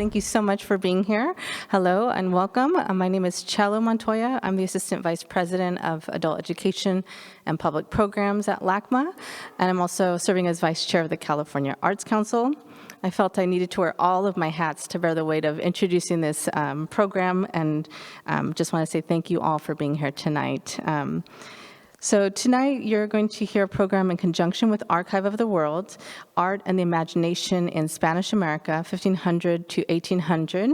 Thank you so much for being here. Hello and welcome. My name is Chelo Montoya. I'm the Assistant Vice President of Adult Education and Public Programs at LACMA, and I'm also serving as Vice Chair of the California Arts Council. I felt I needed to wear all of my hats to bear the weight of introducing this program, and just want to say thank you all for being here tonight. So tonight you're going to hear a program in conjunction with Archive of the World, Art and the Imagination in Spanish America, 1500 to 1800,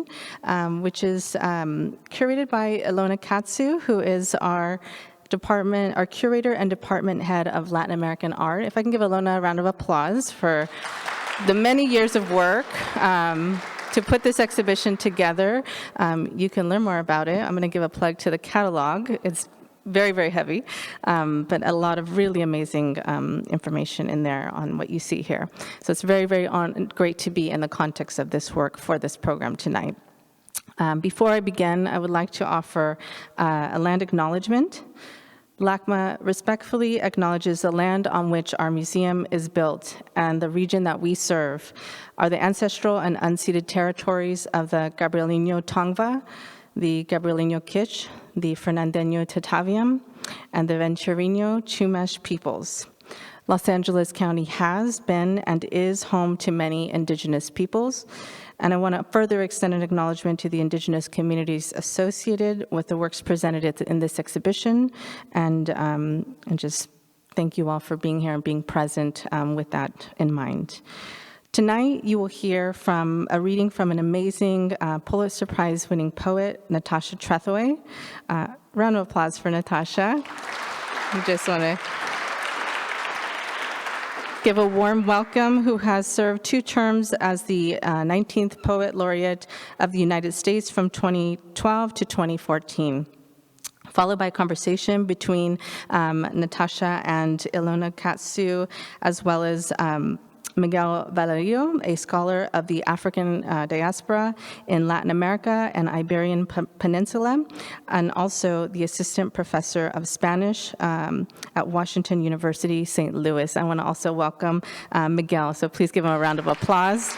which is curated by Ilona Katzew, who is our Curator and Department Head of Latin American Art. If I can give Ilona a round of applause for the many years of work to put this exhibition together. You can learn more about it. I'm going to give a plug to the catalog. It's very, very heavy, but a lot of really amazing information in there on what you see here. So it's very, very great to be in the context of this work for this program tonight. Before I begin, I would like to offer a land acknowledgement. LACMA respectfully acknowledges the land on which our museum is built and the region that we serve are the ancestral and unceded territories of the Gabrielino Tongva, the Gabrielino Kizh, the Fernandeño Tataviam, and the Ventureño Chumash peoples. Los Angeles County has been and is home to many indigenous peoples, and I want to further extend an acknowledgement to the indigenous communities associated with the works presented in this exhibition, and just thank you all for being here and being present with that in mind. Tonight, you will hear from a reading from an amazing Pulitzer Prize winning poet, Natasha Trethewey. Round of applause for Natasha. We just want to give a warm welcome, who has served 2 terms as the 19th Poet Laureate of the United States from 2012 to 2014. Followed by a conversation between Natasha and IIona Katzew, as well as Miguel Valerio, a scholar of the African diaspora in Latin America and Iberian Peninsula, and also the assistant professor of Spanish at Washington University, St. Louis. I want to also welcome Miguel, so please give him a round of applause.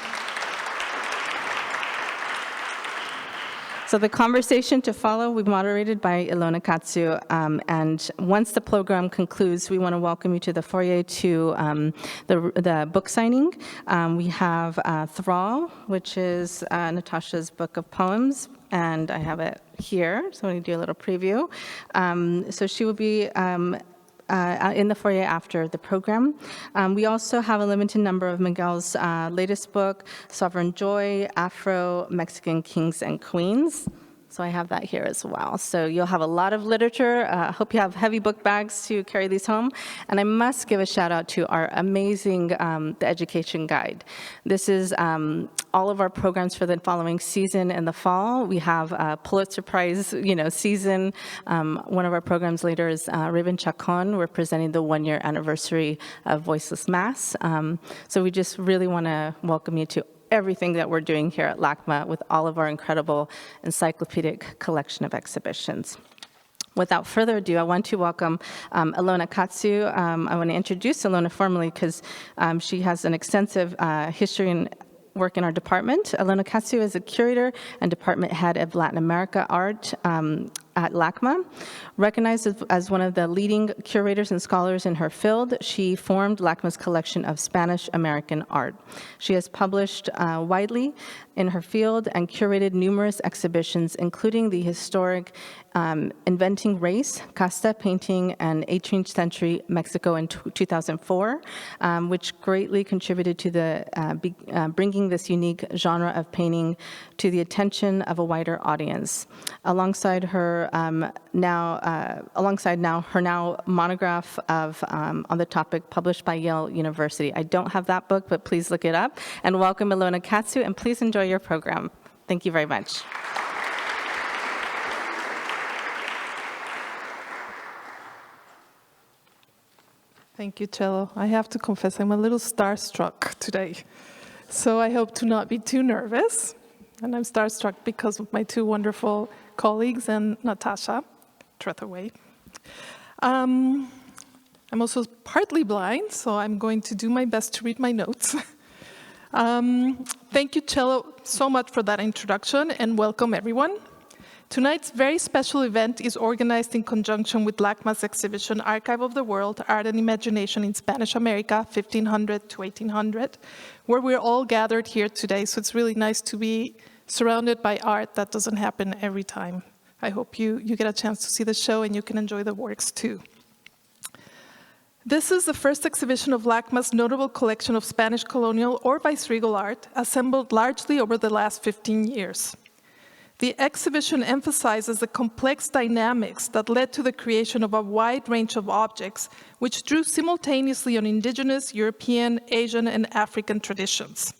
So the conversation to follow will be moderated by Ilona Katzew, and once the program concludes, we want to welcome you to the foyer to the book signing. We have Thrall, which is Natasha's book of poems, and I have it here, so I'm going to do a little preview. So she will be in the foyer after the program. We also have a limited number of Miguel's latest book, Sovereign Joy, Afro-Mexican Kings and Queens. So I have that here as well. So you'll have a lot of literature. I hope you have heavy book bags to carry these home. And I must give a shout out to our amazing The Education Guide. This is all of our programs for the following season in the fall. We have a Pulitzer Prize, season. One of our programs later is Ribbon Chacon. We're presenting the 1-year anniversary of Voiceless Mass. So we just really want to welcome you to everything that we're doing here at LACMA with all of our incredible encyclopedic collection of exhibitions. Without further ado, I want to welcome Ilona Katzew. I want to introduce Ilona formally because she has an extensive history and work in our department. Ilona Katzew is a curator and department head of Latin America art at LACMA. Recognized as one of the leading curators and scholars in her field, she formed LACMA's collection of Spanish American art. She has published widely in her field and curated numerous exhibitions, including the historic Inventing Race, Casta Painting, and 18th-Century Mexico in 2004, which greatly contributed to the bringing this unique genre of painting to the attention of a wider audience. Alongside her monograph of on the topic published by Yale University. I don't have that book, but please look it up. And welcome Ilona Katzew, and please enjoy your program. Thank you very much. Thank you, Chelo. I have to confess, I'm a little starstruck today. So I hope to not be too nervous. And I'm starstruck because of my 2 wonderful colleagues and Natasha Trethewey. I'm also partly blind, so I'm going to do my best to read my notes. Thank you, Cello, so much for that introduction, and welcome everyone. Tonight's very special event is organized in conjunction with LACMA's exhibition Archive of the World, Art and Imagination in Spanish America, 1500 to 1800, where we're all gathered here today. So it's really nice to be surrounded by art. That doesn't happen every time. I hope you get a chance to see the show and you can enjoy the works too. This is the first exhibition of LACMA's notable collection of Spanish colonial or viceregal art, assembled largely over the last 15 years. The exhibition emphasizes the complex dynamics that led to the creation of a wide range of objects, which drew simultaneously on indigenous, European, Asian, and African traditions.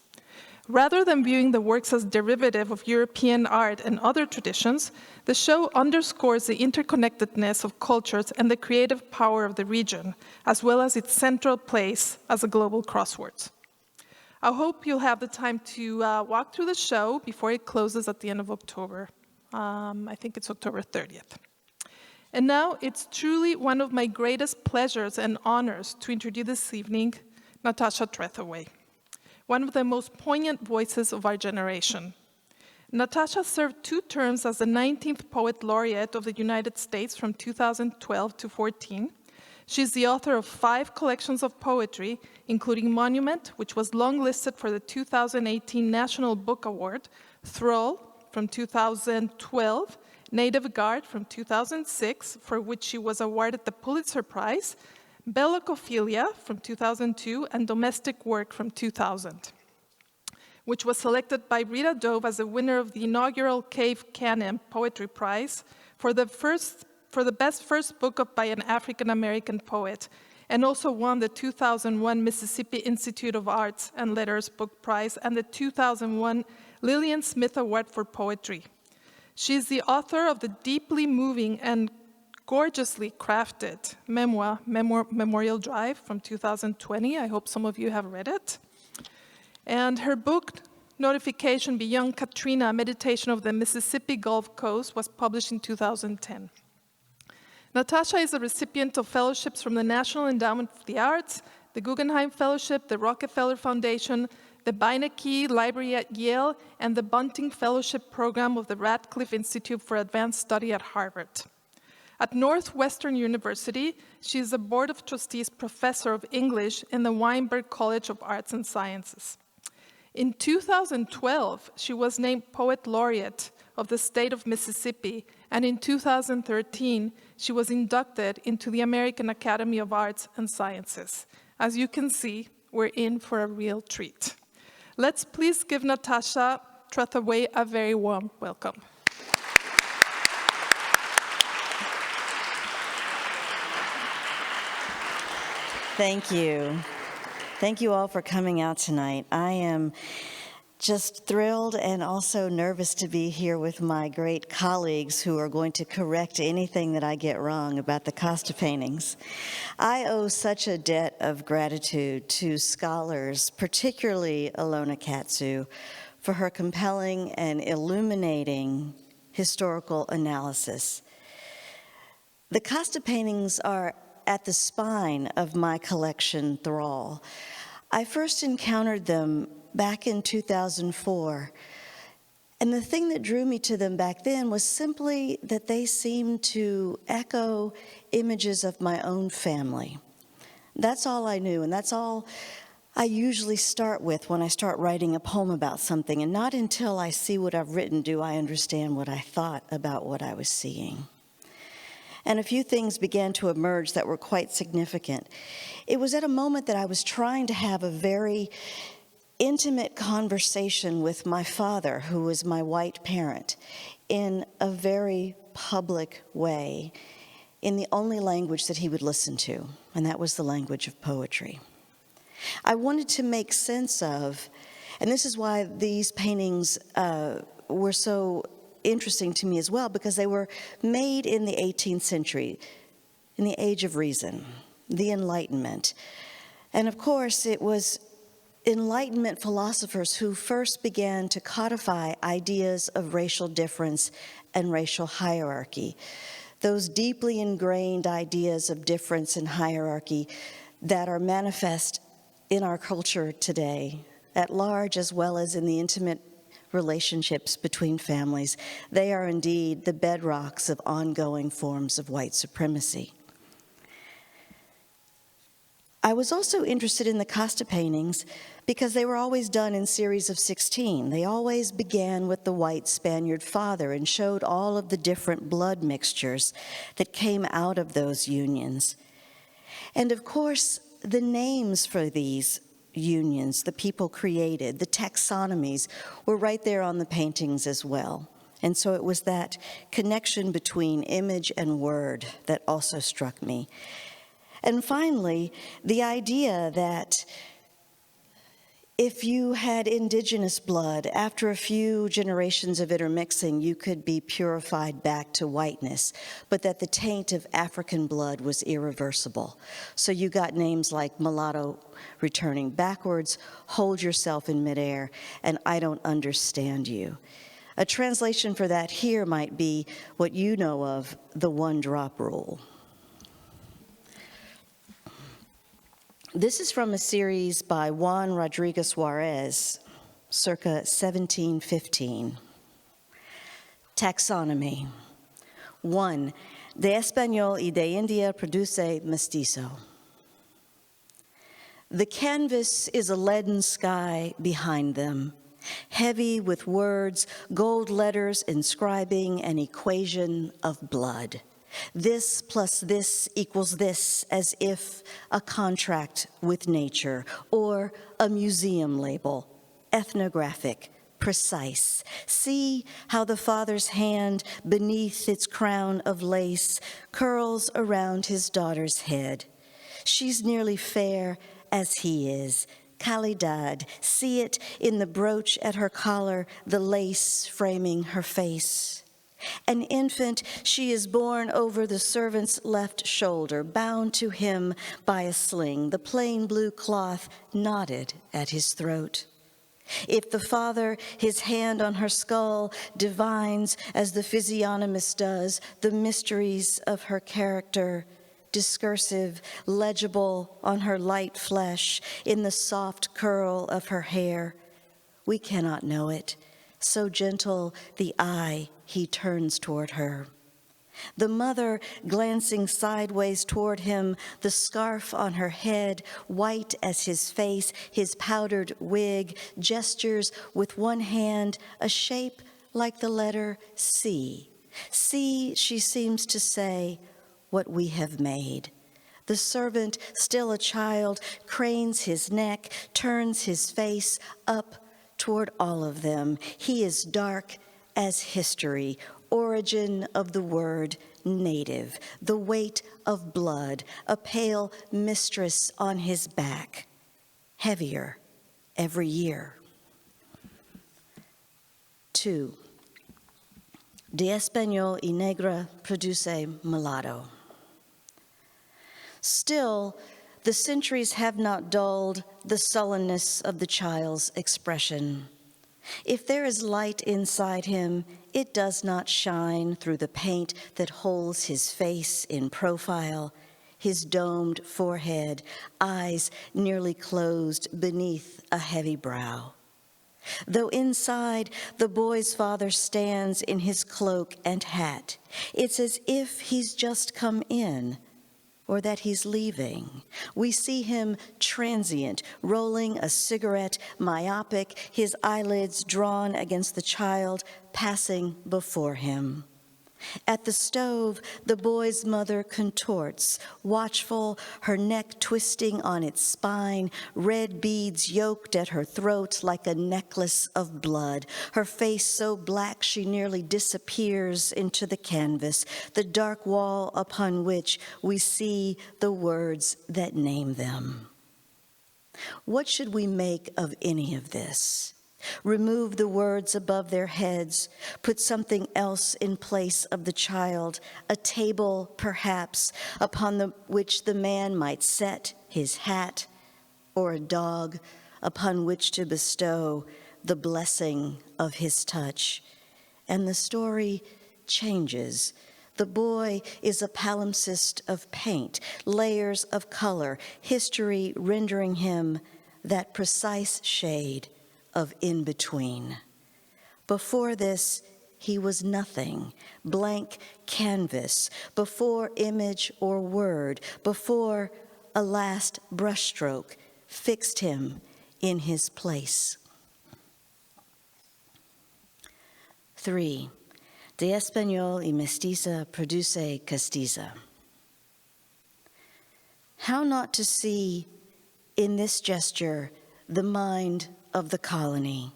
Rather than viewing the works as derivative of European art and other traditions, the show underscores the interconnectedness of cultures and the creative power of the region, as well as its central place as a global crossroads. I hope you'll have the time to walk through the show before it closes at the end of October. I think it's October 30th. And now it's truly one of my greatest pleasures and honors to introduce this evening Natasha Trethewey, one of the most poignant voices of our generation. Natasha served 2 terms as the 19th Poet Laureate of the United States from 2012 to 14. She's the author of 5 collections of poetry, including Monument, which was longlisted for the 2018 National Book Award, Thrall from 2012, Native Guard from 2006, for which she was awarded the Pulitzer Prize, Bellicophilia from 2002, and Domestic Work from 2000, which was selected by Rita Dove as the winner of the inaugural Cave Canem Poetry Prize for the best first book by an African-American poet, and also won the 2001 Mississippi Institute of Arts and Letters Book Prize and the 2001 Lillian Smith Award for Poetry. She is the author of the deeply moving and gorgeously crafted memoir, Memorial Drive from 2020. I hope some of you have read it. And her book, Notification Beyond Katrina, Meditation of the Mississippi Gulf Coast, was published in 2010. Natasha is a recipient of fellowships from the National Endowment for the Arts, the Guggenheim Fellowship, the Rockefeller Foundation, the Beinecke Library at Yale, and the Bunting Fellowship Program of the Radcliffe Institute for Advanced Study at Harvard. At Northwestern University, she is a Board of Trustees professor of English in the Weinberg College of Arts and Sciences. In 2012, she was named Poet Laureate of the state of Mississippi, and in 2013, she was inducted into the American Academy of Arts and Sciences. As you can see, we're in for a real treat. Let's please give Natasha Trethewey a very warm welcome. Thank you. Thank you all for coming out tonight. I am just thrilled and also nervous to be here with my great colleagues who are going to correct anything that I get wrong about the Casta paintings. I owe such a debt of gratitude to scholars, particularly Ilona Katzew, for her compelling and illuminating historical analysis. The Casta paintings are at the spine of my collection, Thrall. I first encountered them back in 2004, and the thing that drew me to them back then was simply that they seemed to echo images of my own family. That's all I knew, and that's all I usually start with when I start writing a poem about something, and not until I see what I've written do I understand what I thought about what I was seeing. And a few things began to emerge that were quite significant. It was at a moment that I was trying to have a very intimate conversation with my father, who was my white parent, in a very public way, in the only language that he would listen to, and that was the language of poetry. I wanted to make sense of, and this is why these paintings were so interesting to me as well, because they were made in the 18th century, in the Age of Reason, the Enlightenment. And of course, it was Enlightenment philosophers who first began to codify ideas of racial difference and racial hierarchy. Those deeply ingrained ideas of difference and hierarchy that are manifest in our culture today, at large as well as in the intimate relationships between families. They are indeed the bedrocks of ongoing forms of white supremacy. I was also interested in the Casta paintings because they were always done in series of 16. They always began with the white Spaniard father and showed all of the different blood mixtures that came out of those unions. And of course, the names for these unions, the people created, the taxonomies, were right there on the paintings as well. And so it was that connection between image and word that also struck me. And finally, the idea that if you had indigenous blood, after a few generations of intermixing, you could be purified back to whiteness, but that the taint of African blood was irreversible. So you got names like mulatto returning backwards, hold yourself in midair, and I don't understand you. A translation for that here might be what you know of, the one-drop rule. This is from a series by Juan Rodriguez Juarez, circa 1715. Taxonomy. 1. De Español y de India produce mestizo. The canvas is a leaden sky behind them, heavy with words, gold letters inscribing an equation of blood. This plus this equals this, as if a contract with nature or a museum label, ethnographic, precise. See how the father's hand beneath its crown of lace curls around his daughter's head. She's nearly fair as he is. Calidad, see it in the brooch at her collar, the lace framing her face. An infant, she is borne over the servant's left shoulder, bound to him by a sling, the plain blue cloth knotted at his throat. If the father, his hand on her skull, divines, as the physiognomist does, the mysteries of her character, discursive, legible on her light flesh, in the soft curl of her hair, we cannot know it. So gentle the eye he turns toward her. The mother glancing sideways toward him, the scarf on her head, white as his face, his powdered wig, gestures with one hand, a shape like the letter C. See, she seems to say, what we have made. The servant, still a child, cranes his neck, turns his face up toward all of them. He is dark as history, origin of the word native, the weight of blood, a pale mistress on his back, heavier every year. 2. De Español y Negra produce mulatto. Still, the centuries have not dulled the sullenness of the child's expression. If there is light inside him, it does not shine through the paint that holds his face in profile, his domed forehead, eyes nearly closed beneath a heavy brow. Though inside, the boy's father stands in his cloak and hat, it's as if he's just come in, or that he's leaving. We see him transient, rolling a cigarette, myopic, his eyelids drawn against the child passing before him. At the stove, the boy's mother contorts, watchful, her neck twisting on its spine, red beads yoked at her throat like a necklace of blood, her face so black she nearly disappears into the canvas, the dark wall upon which we see the words that name them. What should we make of any of this? Remove the words above their heads, put something else in place of the child, a table, perhaps, upon which the man might set his hat, or a dog upon which to bestow the blessing of his touch. And the story changes. The boy is a palimpsest of paint, layers of color, history rendering him that precise shade of in-between. Before this, he was nothing, blank canvas, before image or word, before a last brushstroke fixed him in his place. 3. De Español y Mestiza produce Castiza. How not to see in this gesture the mind of the colony.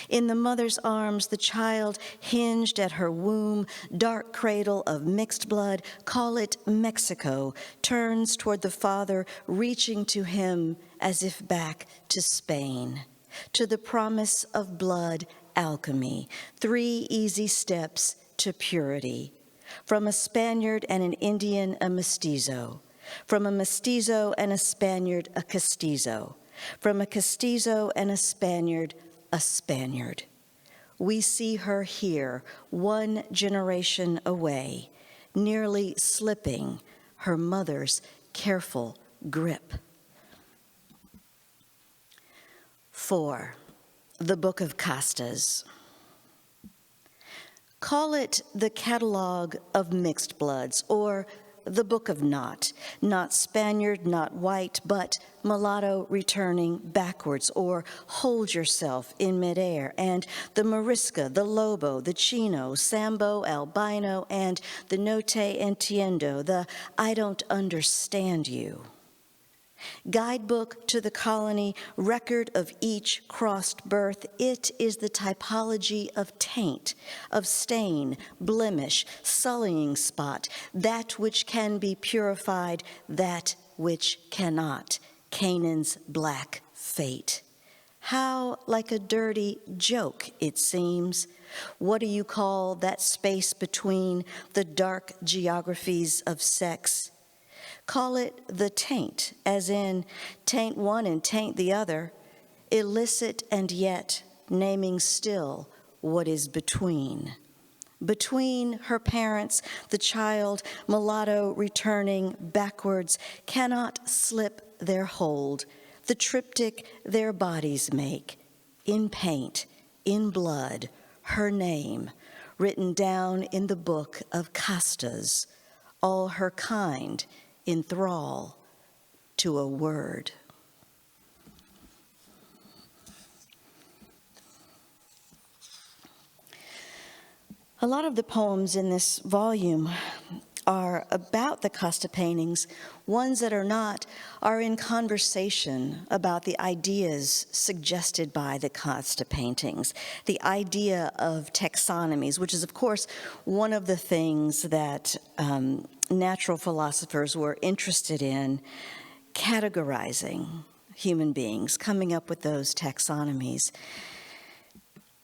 In the mother's arms, the child hinged at her womb, dark cradle of mixed blood, call it Mexico, turns toward the father, reaching to him as if back to Spain, to the promise of blood alchemy, 3 easy steps to purity. From a Spaniard and an Indian, a mestizo. From a mestizo and a Spaniard, a castizo. From a castizo and a Spaniard, a Spaniard. We see her here, 1 generation away, nearly slipping her mother's careful grip. 4. The Book of Castas. Call it the Catalogue of Mixed Bloods, or the Book of Not Spaniard, not white, but mulatto returning backwards, or hold yourself in midair, and the Morisca, the Lobo, the Chino, Sambo, Albino, and the No te entiendo, the I don't understand you. Guidebook to the colony, record of each crossed birth, it is the typology of taint, of stain, blemish, sullying spot, that which can be purified, that which cannot, Canaan's black fate. How like a dirty joke it seems. What do you call that space between the dark geographies of sex? Call it the taint, as in taint one and taint the other, illicit and yet naming still what is between. Between her parents, the child, mulatto returning backwards, cannot slip their hold, the triptych their bodies make, in paint, in blood, her name, written down in the book of castas, all her kind, in thrall to a word. A lot of the poems in this volume are about the Casta paintings. Ones that are not are in conversation about the ideas suggested by the Casta paintings, the idea of taxonomies, which is, of course, one of the things that natural philosophers were interested in, categorizing human beings, coming up with those taxonomies.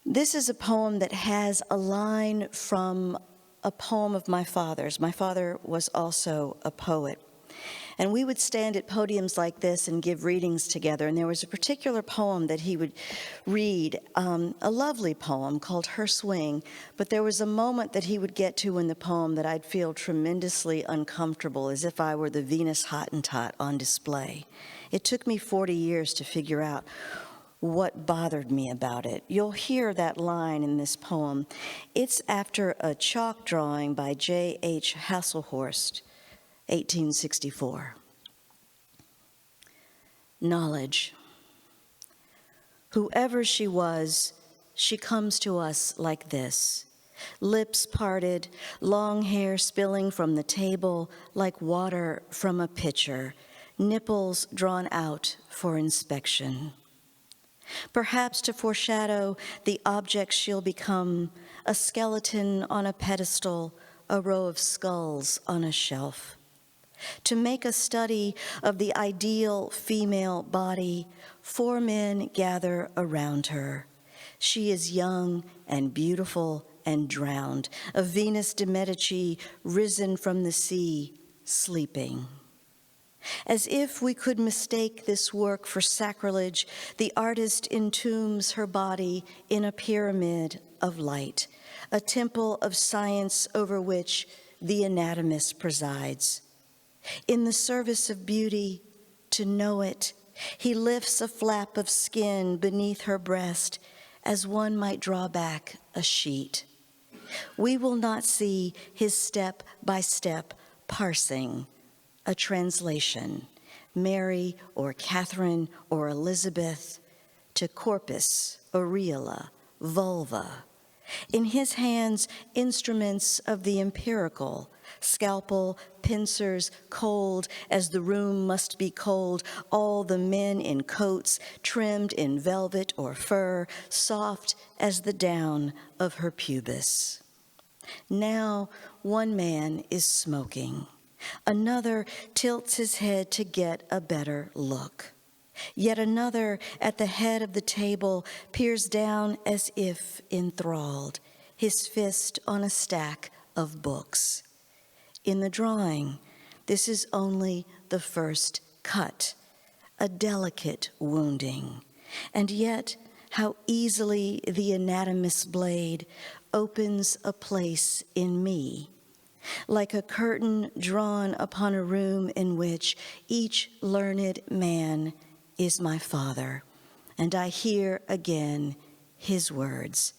This is a poem that has a line from a poem of my father's. My father was also a poet. And we would stand at podiums like this and give readings together. And there was a particular poem that he would read, a lovely poem called Her Swing. But there was a moment that he would get to in the poem that I'd feel tremendously uncomfortable, as if I were the Venus Hottentot on display. It took me 40 years to figure out what bothered me about it. You'll hear that line in this poem. It's after a chalk drawing by J.H. Hasselhorst, 1864. Knowledge. Whoever she was, she comes to us like this. Lips parted, long hair spilling from the table like water from a pitcher, nipples drawn out for inspection. Perhaps to foreshadow the object she'll become, a skeleton on a pedestal, a row of skulls on a shelf. To make a study of the ideal female body, 4 men gather around her. She is young and beautiful and drowned, a Venus de Medici risen from the sea, sleeping. As if we could mistake this work for sacrilege, the artist entombs her body in a pyramid of light, a temple of science over which the anatomist presides. In the service of beauty, to know it He lifts a flap of skin beneath her breast as one might draw back a sheet. We will not see his step-by-step parsing, a translation, Mary or Catherine or Elizabeth to corpus, areola, vulva. In his hands, instruments of the empirical, scalpel, pincers, cold as the room must be cold, all the men in coats trimmed in velvet or fur, soft as the down of her pubis. Now one man is smoking. Another tilts his head to get a better look. Yet another, at the head of the table, peers down as if enthralled, his fist on a stack of books. In the drawing, this is only the first cut, a delicate wounding, and yet how easily the anatomist's blade opens a place in me, like a curtain drawn upon a room in which each learned man is my father, and I hear again his words.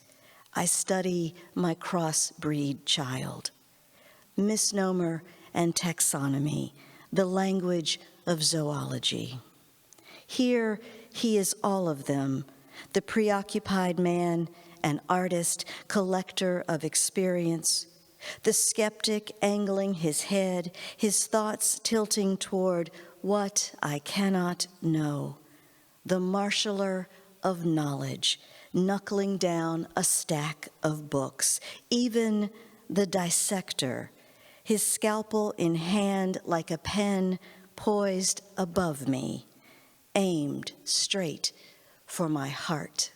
I study my cross-breed child. Misnomer and taxonomy, the language of zoology. Here he is all of them, the preoccupied man, an artist, collector of experience, the skeptic angling his head, his thoughts tilting toward what I cannot know, the marshaller of knowledge, knuckling down a stack of books, even the dissector, his scalpel in hand like a pen poised above me, aimed straight for my heart.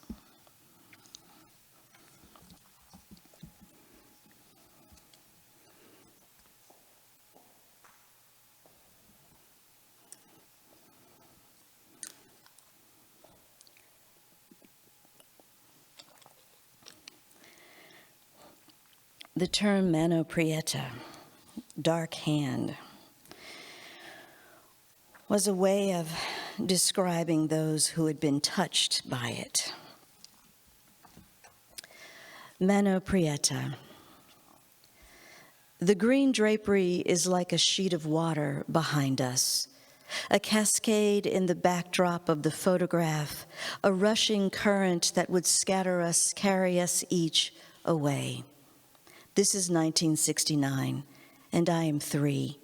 The term mano prieta, dark hand, was a way of describing those who had been touched by it. Mano prieta. The green drapery is like a sheet of water behind us, a cascade in the backdrop of the photograph, a rushing current that would scatter us, carry us each away. This is 1969, and I am 3,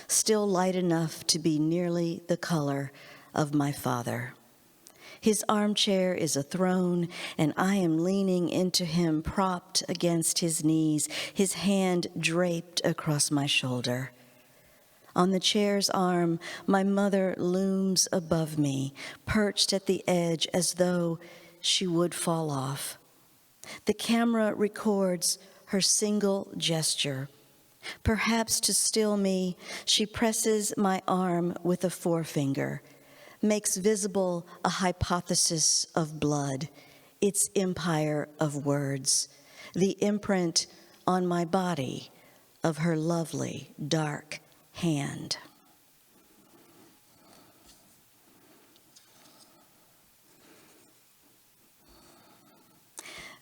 still light enough to be nearly the color of my father. His armchair is a throne, and I am leaning into him, propped against his knees, his hand draped across my shoulder. On the chair's arm, my mother looms above me, perched at the edge as though she would fall off. The camera records her single gesture. Perhaps to still me, she presses my arm with a forefinger, makes visible a hypothesis of blood, its empire of words, the imprint on my body of her lovely, dark hand.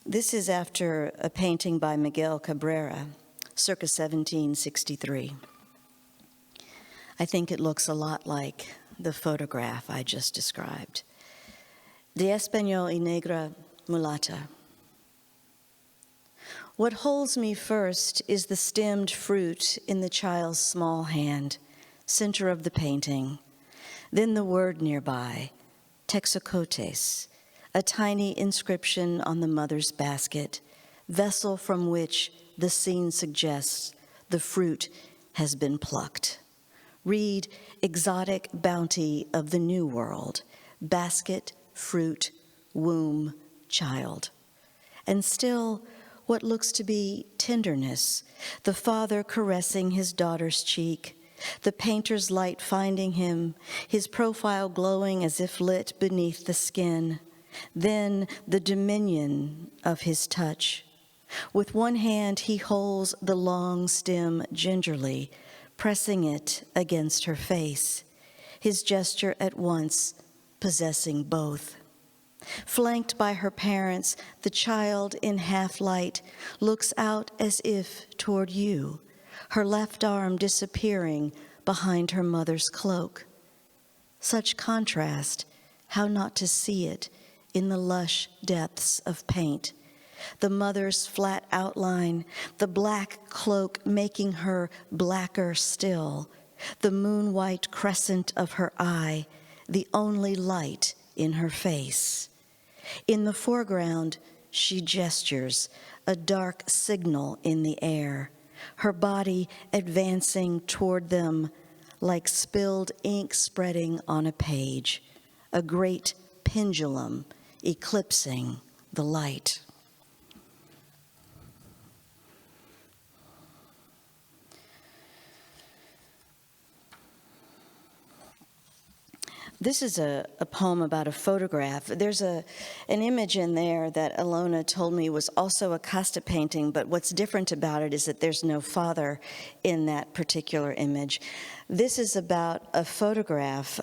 This is after a painting by Miguel Cabrera, circa 1763. I think it looks a lot like the photograph I just described. De Español y Negra Mulata. What holds me first is the stemmed fruit in the child's small hand, center of the painting. Then the word nearby, Texocotes, a tiny inscription on the mother's basket, vessel from which the scene suggests the fruit has been plucked. Read exotic bounty of the New World, basket, fruit, womb, child. And still, what looks to be tenderness, the father caressing his daughter's cheek, the painter's light finding him, his profile glowing as if lit beneath the skin. Then the dominion of his touch. With one hand, he holds the long stem gingerly, pressing it against her face. His gesture at once possessing both. Flanked by her parents, the child in half-light looks out as if toward you, her left arm disappearing behind her mother's cloak. Such contrast, how not to see it in the lush depths of paint. The mother's flat outline, the black cloak making her blacker still, the moon-white crescent of her eye, the only light in her face. In the foreground, she gestures, a dark signal in the air, her body advancing toward them like spilled ink spreading on a page, a great pendulum eclipsing the light. This is a poem about a photograph. There's an image in there that Ilona told me was also a Casta painting, but what's different about it is that there's no father in that particular image. This is about a photograph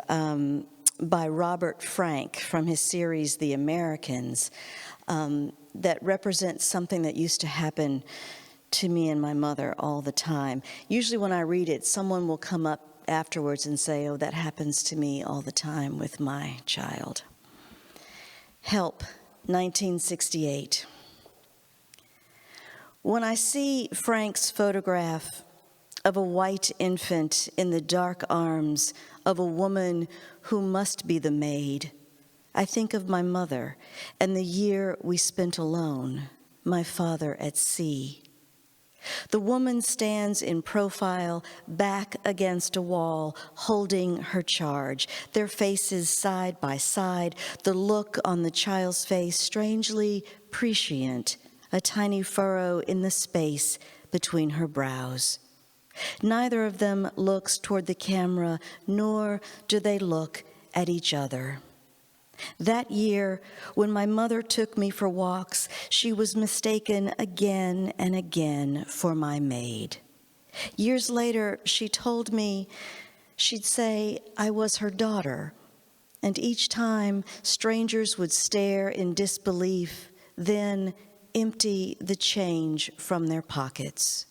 by Robert Frank from his series, The Americans, that represents something that used to happen to me and my mother all the time. Usually when I read it, someone will come up afterwards and say, oh, that happens to me all the time with my child. Help, 1968. When I see Frank's photograph of a white infant in the dark arms of a woman who must be the maid, I think of my mother and the year we spent alone, my father at sea. The woman stands in profile, back against a wall, holding her charge, their faces side by side, the look on the child's face strangely prescient, a tiny furrow in the space between her brows. Neither of them looks toward the camera, nor do they look at each other. That year, when my mother took me for walks, she was mistaken again and again for my maid. Years later, she told me she'd say I was her daughter, and each time strangers would stare in disbelief, then empty the change from their pockets.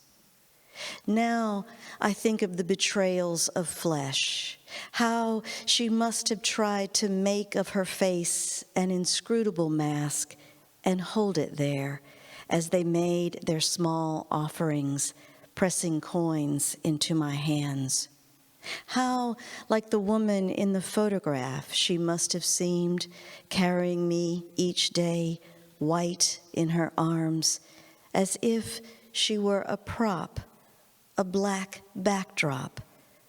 Now I think of the betrayals of flesh, how she must have tried to make of her face an inscrutable mask and hold it there as they made their small offerings, pressing coins into my hands. How, like the woman in the photograph, she must have seemed, carrying me each day, white in her arms, as if she were a prop, a black backdrop,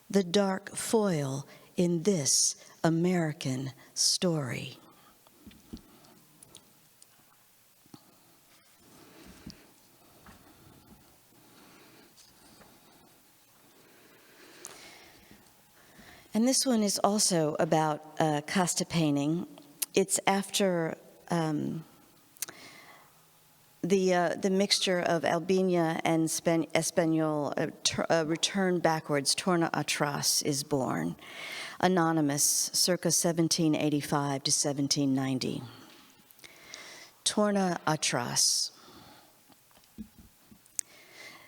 the dark foil in this American story. And this one is also about Casta painting. It's after the mixture of Albania and Espanol, return backwards, torna atrás, is born. Anonymous, circa 1785 to 1790. Torna atrás.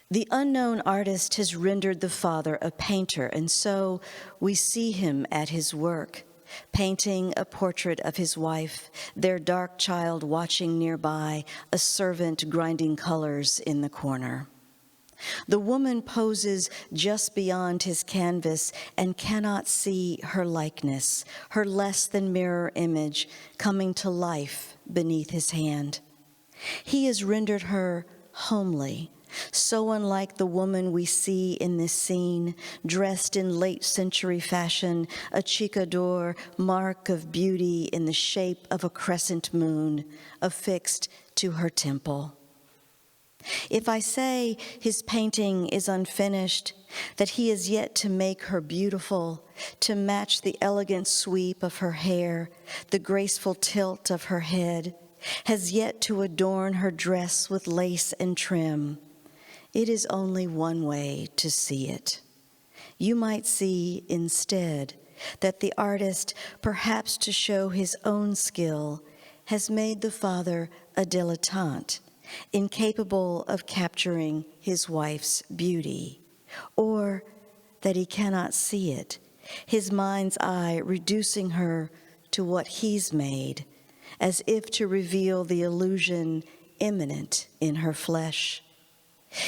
The unknown artist has rendered the father a painter, and so we see him at his work, painting a portrait of his wife, their dark child watching nearby, a servant grinding colors in the corner. The woman poses just beyond his canvas and cannot see her likeness, her less than mirror image coming to life beneath his hand. He has rendered her homely, so unlike the woman we see in this scene, dressed in late-century fashion, a chicador, mark of beauty in the shape of a crescent moon, affixed to her temple. If I say his painting is unfinished, that he is yet to make her beautiful, to match the elegant sweep of her hair, the graceful tilt of her head, has yet to adorn her dress with lace and trim, it is only one way to see it. You might see instead that the artist, perhaps to show his own skill, has made the father a dilettante, incapable of capturing his wife's beauty, or that he cannot see it, his mind's eye reducing her to what he's made, as if to reveal the illusion immanent in her flesh.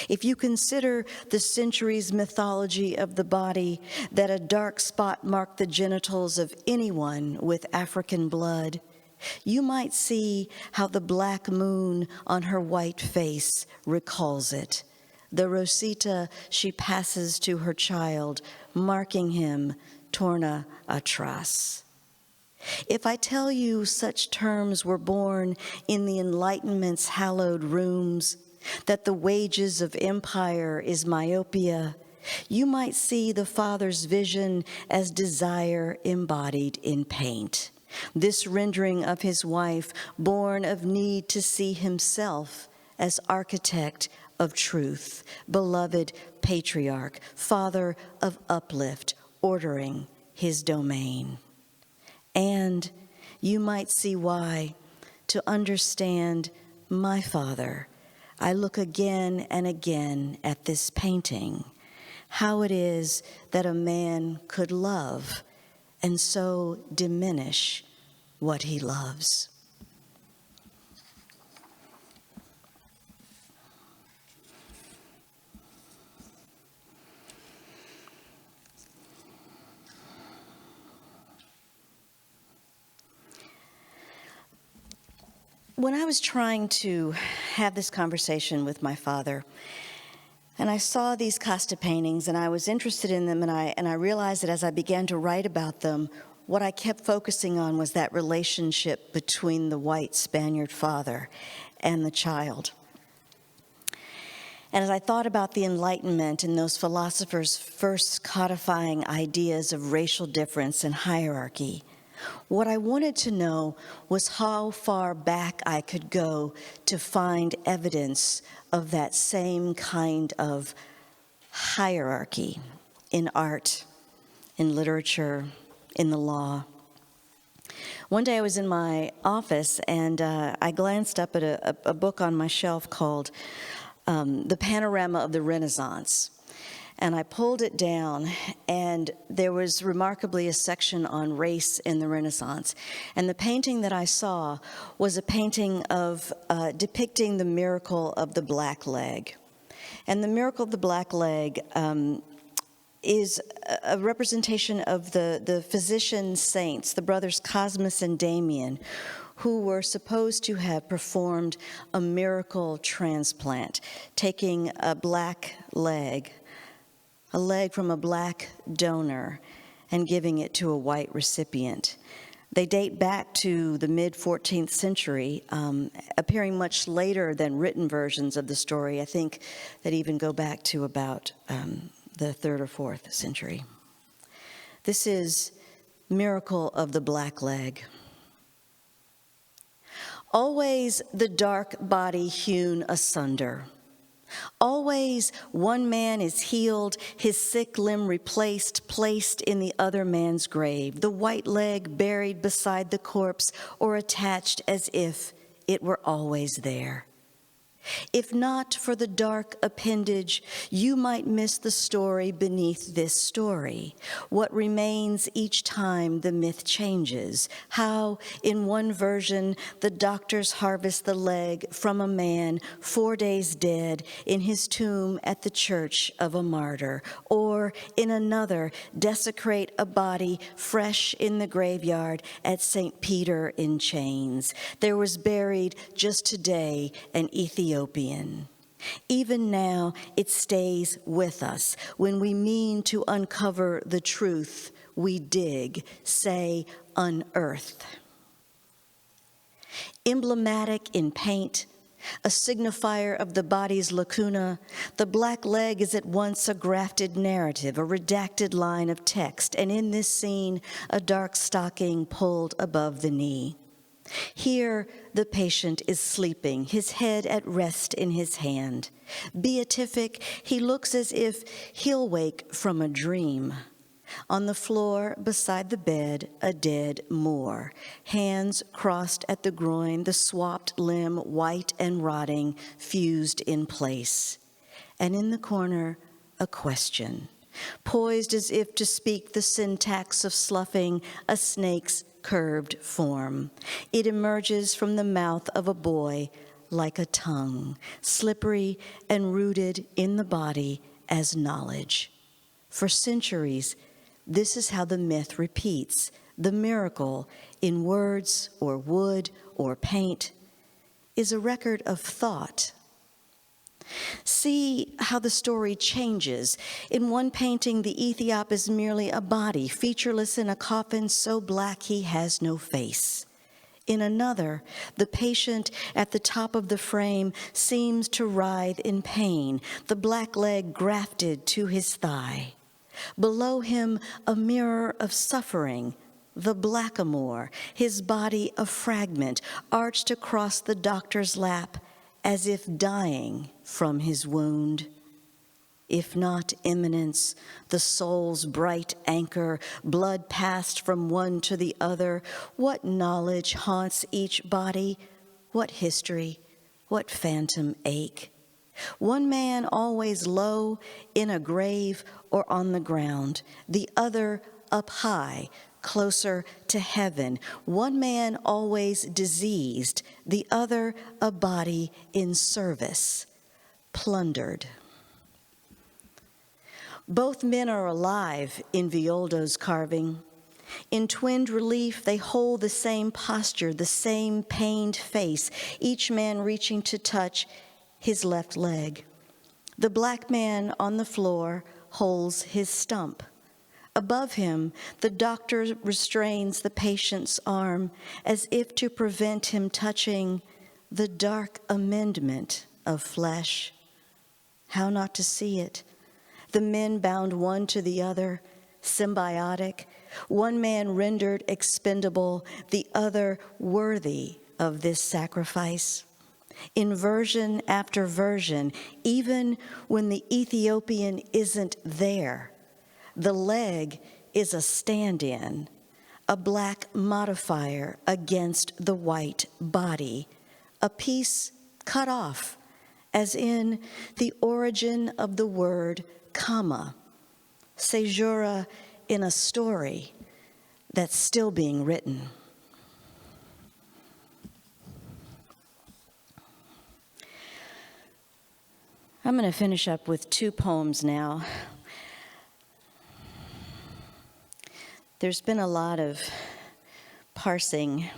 If you consider the centuries' mythology of the body, that a dark spot marked the genitals of anyone with African blood, you might see how the black moon on her white face recalls it, the rosita she passes to her child, marking him torna atrás. If I tell you such terms were born in the Enlightenment's hallowed rooms, that the wages of empire is myopia, you might see the father's vision as desire embodied in paint. This rendering of his wife, born of need to see himself as architect of truth, beloved patriarch, father of uplift, ordering his domain. And you might see why, to understand my father, I look again and again at this painting, how it is that a man could love and so diminish what he loves. When I was trying to have this conversation with my father, and I saw these Casta paintings, and I was interested in them, and I realized that as I began to write about them, what I kept focusing on was that relationship between the white Spaniard father and the child. And as I thought about the Enlightenment and those philosophers first codifying ideas of racial difference and hierarchy, what I wanted to know was how far back I could go to find evidence of that same kind of hierarchy in art, in literature, in the law. One day I was in my office and I glanced up at a book on my shelf called The Panorama of the Renaissance. And I pulled it down, and there was remarkably a section on race in the Renaissance. And the painting that I saw was a painting of depicting the miracle of the black leg. And the miracle of the black leg is a representation of the physician saints, the brothers Cosmas and Damien, who were supposed to have performed a miracle transplant, taking a black leg, a leg from a black donor, and giving it to a white recipient. They date back to the mid-14th century, appearing much later than written versions of the story. I think that even go back to about the 3rd or 4th century. This is Miracle of the Black Leg. Always the dark body hewn asunder. Always one man is healed, his sick limb replaced, placed in the other man's grave, the white leg buried beside the corpse or attached as if it were always there. If not for the dark appendage, you might miss the story beneath this story. What remains each time the myth changes. How, in one version, the doctors harvest the leg from a man 4 days dead in his tomb at the church of a martyr. Or, in another, desecrate a body fresh in the graveyard at St. Peter in chains. There was buried just today an Ethiopian. Even now, it stays with us. When we mean to uncover the truth, we dig, say, unearth. Emblematic in paint, a signifier of the body's lacuna, the black leg is at once a grafted narrative, a redacted line of text, and in this scene, a dark stocking pulled above the knee. Here, the patient is sleeping, his head at rest in his hand. Beatific, he looks as if he'll wake from a dream. On the floor beside the bed, a dead Moor, hands crossed at the groin, the swapped limb white and rotting, fused in place. And in the corner, a question, poised as if to speak the syntax of sloughing a snake's curved form. It emerges from the mouth of a boy like a tongue, slippery and rooted in the body as knowledge. For centuries, this is how the myth repeats. The miracle in words or wood or paint is a record of thought. See how the story changes. In one painting, the Ethiop is merely a body, featureless in a coffin so black he has no face. In another, the patient at the top of the frame seems to writhe in pain, the black leg grafted to his thigh. Below him, a mirror of suffering, the blackamoor, his body a fragment, arched across the doctor's lap as if dying from his wound. If not imminence, the soul's bright anchor, blood passed from one to the other, what knowledge haunts each body? What history? What phantom ache? One man always low in a grave or on the ground, the other up high, closer to heaven. One man always diseased, the other a body in service, plundered. Both men are alive in Violdo's carving. In twinned relief, they hold the same posture, the same pained face, each man reaching to touch his left leg. The black man on the floor holds his stump. Above him, the doctor restrains the patient's arm as if to prevent him touching the dark amendment of flesh. How not to see it? The men bound one to the other, symbiotic, one man rendered expendable, the other worthy of this sacrifice. In version after version, even when the Ethiopian isn't there, the leg is a stand-in, a black modifier against the white body, a piece cut off, as in the origin of the word comma, caesura in a story that's still being written. I'm going to finish up with two poems now. There's been a lot of parsing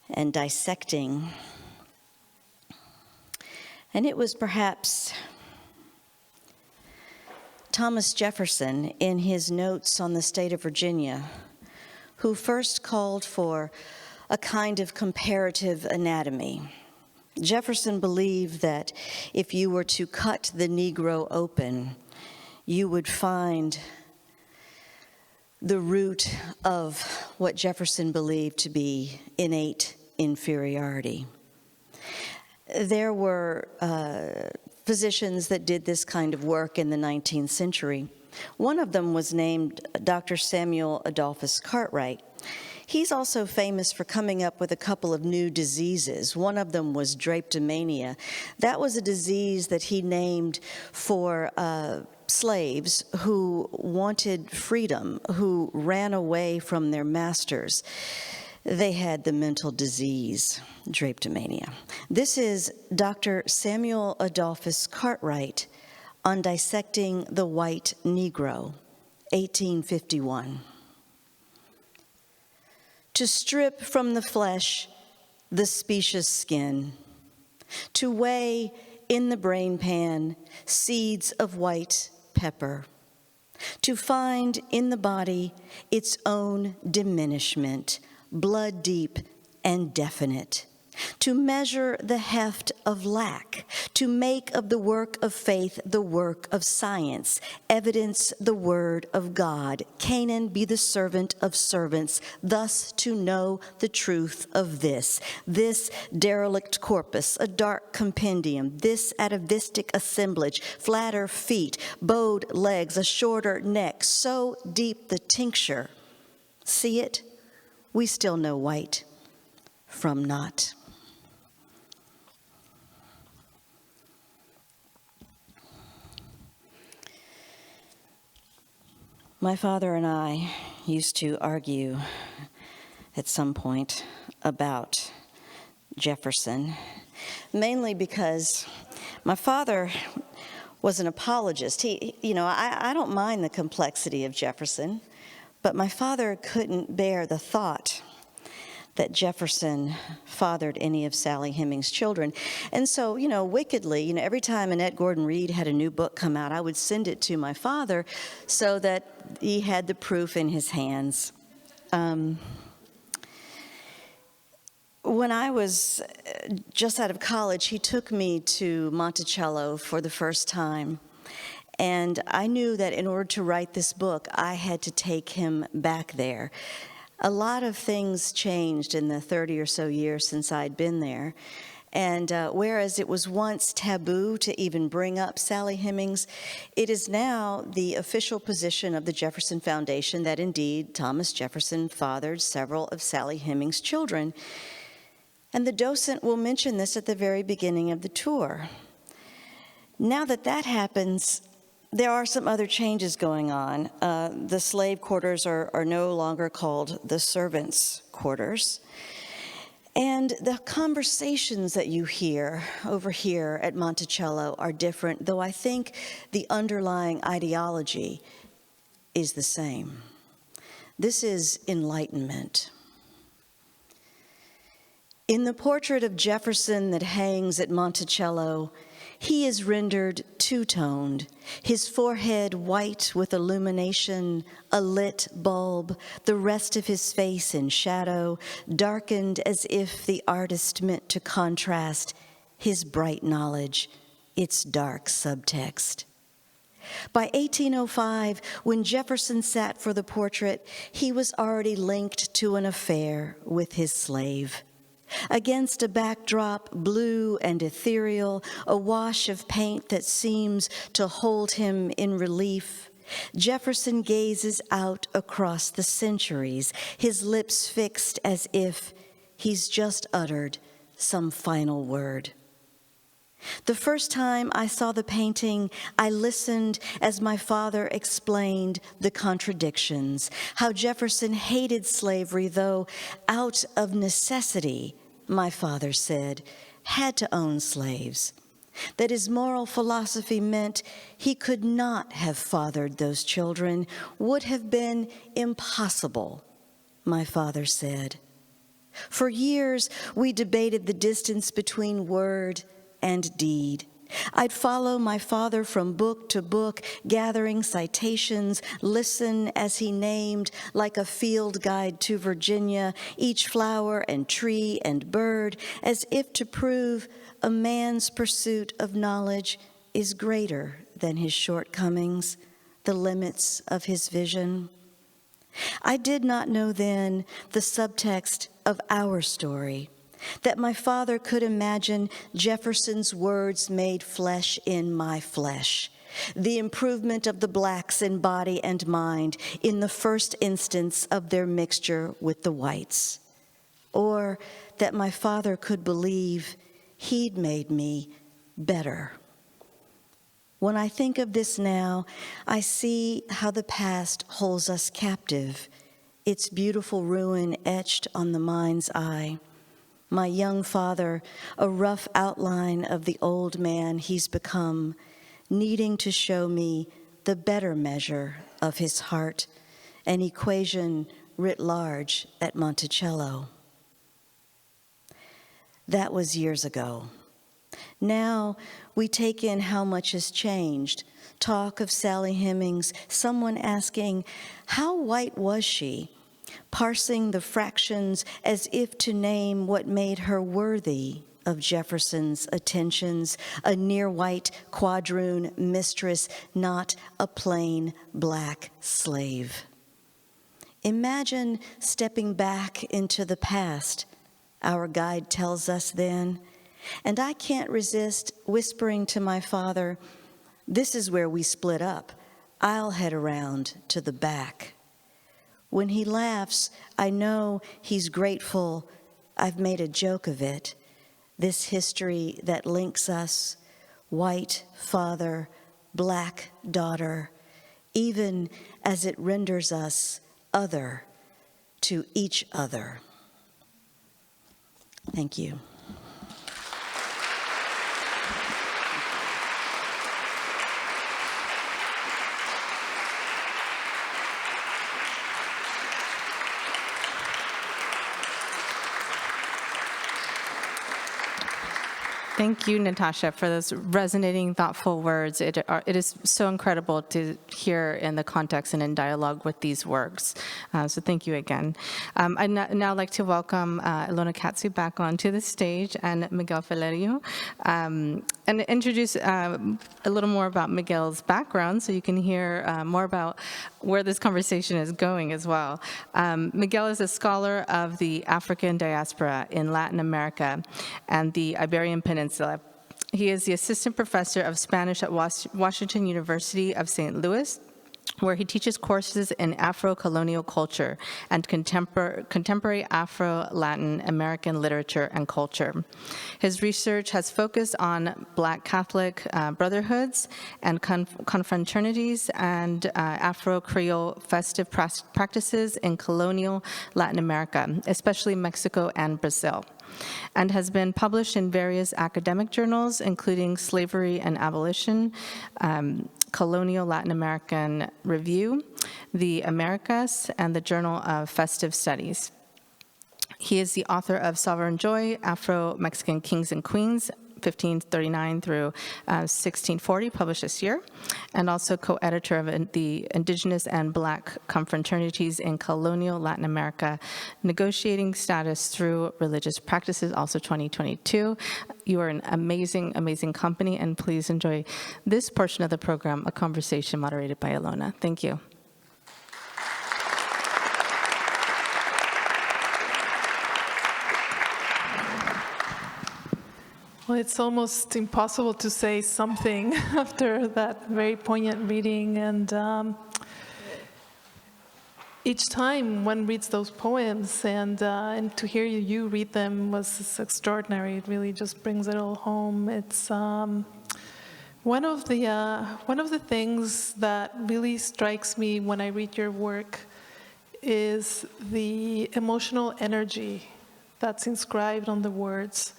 and dissecting, and it was perhaps Thomas Jefferson, in his notes on the state of Virginia, who first called for a kind of comparative anatomy. Jefferson believed that if you were to cut the Negro open, you would find the root of what Jefferson believed to be innate inferiority. There were physicians that did this kind of work in the 19th century. One of them was named Dr. Samuel Adolphus Cartwright. He's also famous for coming up with a couple of new diseases. One of them was drapetomania. That was a disease that he named for slaves who wanted freedom, who ran away from their masters. They had the mental disease, drapetomania. This is Dr. Samuel Adolphus Cartwright on Dissecting the White Negro, 1851. To strip from the flesh the specious skin, to weigh in the brain pan seeds of white pepper, to find in the body its own diminishment, blood deep and definite, to to measure the heft of lack, to make of the work of faith the work of science, evidence the word of God, Canaan be the servant of servants, thus to know the truth of this derelict corpus, a dark compendium, this atavistic assemblage, flatter feet, bowed legs, a shorter neck, so deep the tincture. See it? We still know white from not. My father and I used to argue at some point about Jefferson, mainly because my father was an apologist. I don't mind the complexity of Jefferson, but my father couldn't bear the thought that Jefferson fathered any of Sally Hemings' children. And so, wickedly, every time Annette Gordon Reed had a new book come out, I would send it to my father so that he had the proof in his hands. When I was just out of college, he took me to Monticello for the first time. And I knew that in order to write this book, I had to take him back there. A lot of things changed in the 30 or so years since I'd been there. And whereas it was once taboo to even bring up Sally Hemings, it is now the official position of the Jefferson Foundation that indeed Thomas Jefferson fathered several of Sally Hemings' children. And the docent will mention this at the very beginning of the tour. Now that that happens, there are some other changes going on. The slave quarters are no longer called the servants' quarters. And the conversations that you hear over here at Monticello are different, though I think the underlying ideology is the same. This is enlightenment. In the portrait of Jefferson that hangs at Monticello, he is rendered two-toned, his forehead white with illumination, a lit bulb, the rest of his face in shadow, darkened as if the artist meant to contrast his bright knowledge, its dark subtext. By 1805, when Jefferson sat for the portrait, he was already linked to an affair with his slave. Against a backdrop blue and ethereal, a wash of paint that seems to hold him in relief, Jefferson gazes out across the centuries, his lips fixed as if he's just uttered some final word. The first time I saw the painting, I listened as my father explained the contradictions, how Jefferson hated slavery, though out of necessity, my father said, had to own slaves, that his moral philosophy meant he could not have fathered those children, would have been impossible, my father said. For years, we debated the distance between word and deed. I'd follow my father from book to book, gathering citations, listen as he named, like a field guide to Virginia, each flower and tree and bird, as if to prove a man's pursuit of knowledge is greater than his shortcomings, the limits of his vision. I did not know then the subtext of our story, that my father could imagine Jefferson's words made flesh in my flesh, the improvement of the blacks in body and mind in the first instance of their mixture with the whites, or that my father could believe he'd made me better. When I think of this now, I see how the past holds us captive, its beautiful ruin etched on the mind's eye. My young father, a rough outline of the old man he's become, needing to show me the better measure of his heart, an equation writ large at Monticello. That was years ago. Now we take in how much has changed. Talk of Sally Hemings, someone asking, how white was she? parsing the fractions as if to name what made her worthy of Jefferson's attentions, a near-white quadroon mistress, not a plain black slave. Imagine stepping back into the past, our guide tells us then, and I can't resist whispering to my father, "This is where we split up. I'll head around to the back." When he laughs, I know he's grateful I've made a joke of it. This history that links us, white father, black daughter, even as it renders us other to each other. Thank you. Thank you, Natasha, for those resonating, thoughtful words. It is so incredible to hear in the context and in dialogue with these works. So thank you again. I'd now like to welcome IIona Katzew back onto the stage and Miguel Valerio, and introduce a little more about Miguel's background so you can hear more about where this conversation is going as well. Miguel is a scholar of the African diaspora in Latin America and the Iberian Peninsula. He is the assistant professor of Spanish at Washington University of St. Louis, where he teaches courses in Afro-colonial culture and contemporary Afro-Latin American literature and culture. His research has focused on Black Catholic brotherhoods and confraternities and Afro-Creole festive practices in colonial Latin America, especially Mexico and Brazil, and has been published in various academic journals, including Slavery and Abolition, Colonial Latin American Review, the Americas, and the Journal of Festive Studies. He is the author of Sovereign Joy, Afro-Mexican Kings and Queens, 1539 through 1640, published this year, and also co-editor of the Indigenous and Black Confraternities in Colonial Latin America, Negotiating Status Through Religious Practices, also 2022. You are an amazing, amazing company, and please enjoy this portion of the program, a conversation moderated by Ilona. Thank you. Well, it's almost impossible to say something after that very poignant reading, and each time one reads those poems and to hear you read them was extraordinary. It really just brings it all home. It's one of the things that really strikes me when I read your work is the emotional energy that's inscribed on the words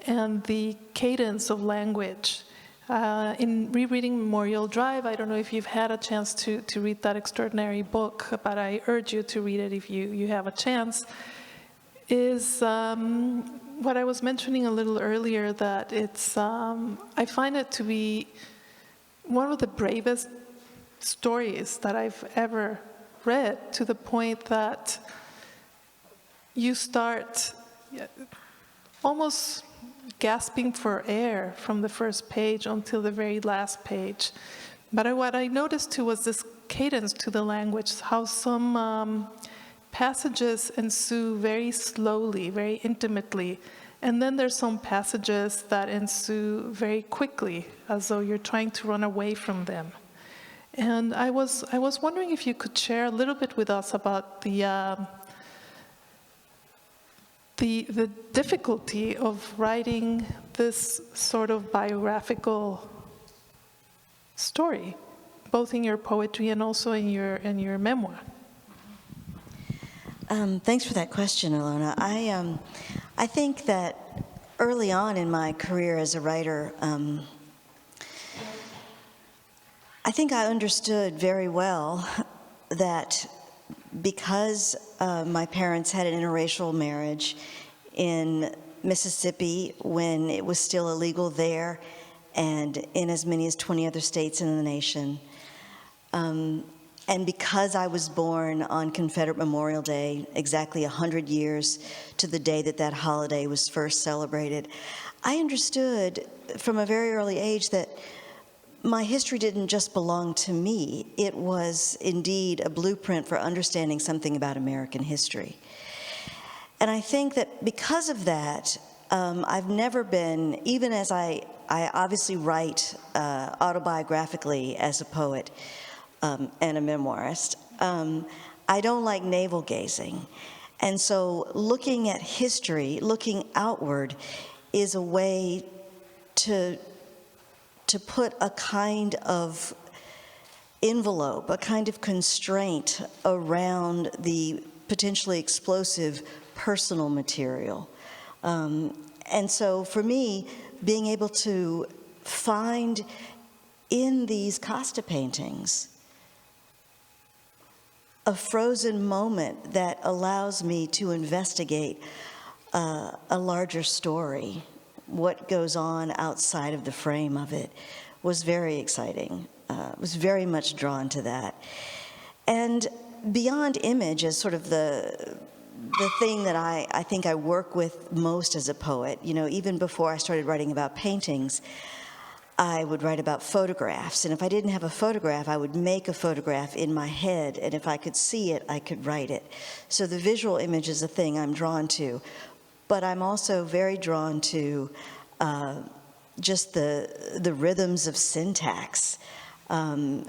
and the cadence of language. In rereading Memorial Drive, I don't know if you've had a chance to read that extraordinary book, but I urge you to read it if you have a chance, is what I was mentioning a little earlier, that it's, I find it to be one of the bravest stories that I've ever read, to the point that you start almost gasping for air from the first page until the very last page. But what I noticed too was this cadence to the language, how some passages ensue very slowly, very intimately, and then there's some passages that ensue very quickly, as though you're trying to run away from them. And I was wondering if you could share a little bit with us about the difficulty of writing this sort of biographical story, both in your poetry and also in your memoir. Thanks for that question, Ilona. I think that early on in my career as a writer, I think I understood very well that because my parents had an interracial marriage in Mississippi when it was still illegal there, and in as many as 20 other states in the nation, And because I was born on Confederate Memorial Day, exactly 100 years to the day that that holiday was first celebrated, I understood from a very early age that my history didn't just belong to me. It was indeed a blueprint for understanding something about American history. And I think that because of that, I've never been, even as I obviously write autobiographically as a poet and a memoirist, I don't like navel gazing. And so looking at history, looking outward, is a way to put a kind of envelope, a kind of constraint around the potentially explosive personal material. And so for me, being able to find in these Casta paintings a frozen moment that allows me to investigate a larger story, what goes on outside of the frame of it, was very exciting. Was very much drawn to that. And beyond image as sort of the thing that I think I work with most as a poet, you know, even before I started writing about paintings, I would write about photographs. And if I didn't have a photograph, I would make a photograph in my head. And if I could see it, I could write it. So the visual image is a thing I'm drawn to. But I'm also very drawn to just the rhythms of syntax. And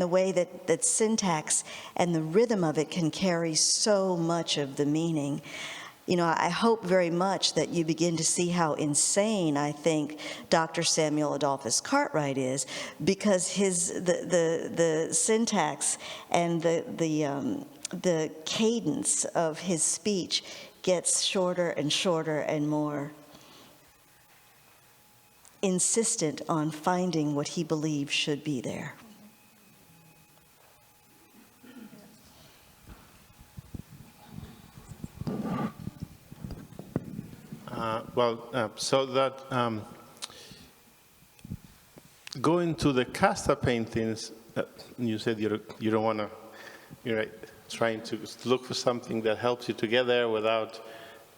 the way that syntax and the rhythm of it can carry so much of the meaning. You know, I hope very much that you begin to see how insane I think Dr. Samuel Adolphus Cartwright is, because the syntax and the cadence of his speech gets shorter and shorter and more insistent on finding what he believes should be there. So that going to the Casta paintings, you said you don't want to, you're trying to look for something that helps you to get there without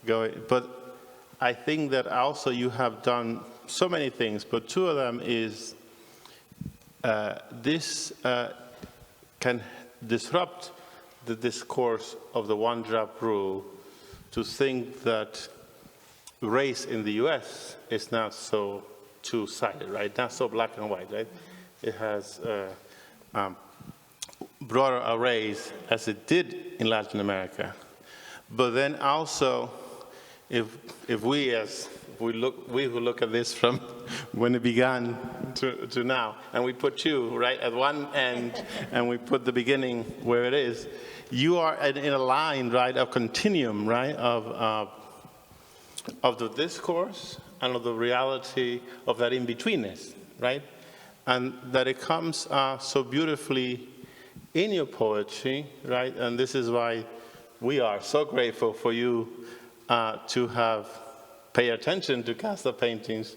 going, but I think that also you have done so many things, but two of them is this can disrupt the discourse of the one-drop rule to think that race in the US is not so two-sided, right? Not so black and white, right? It has broader arrays as it did in Latin America. But then also, if we look at this from when it began to now, and we put you right at one end, and we put the beginning where it is, you are in a line, right, of continuum, right, of the discourse and of the reality of that in-betweenness, right? And that it comes so beautifully in your poetry, right? And this is why we are so grateful for you to have paid attention to Casta paintings,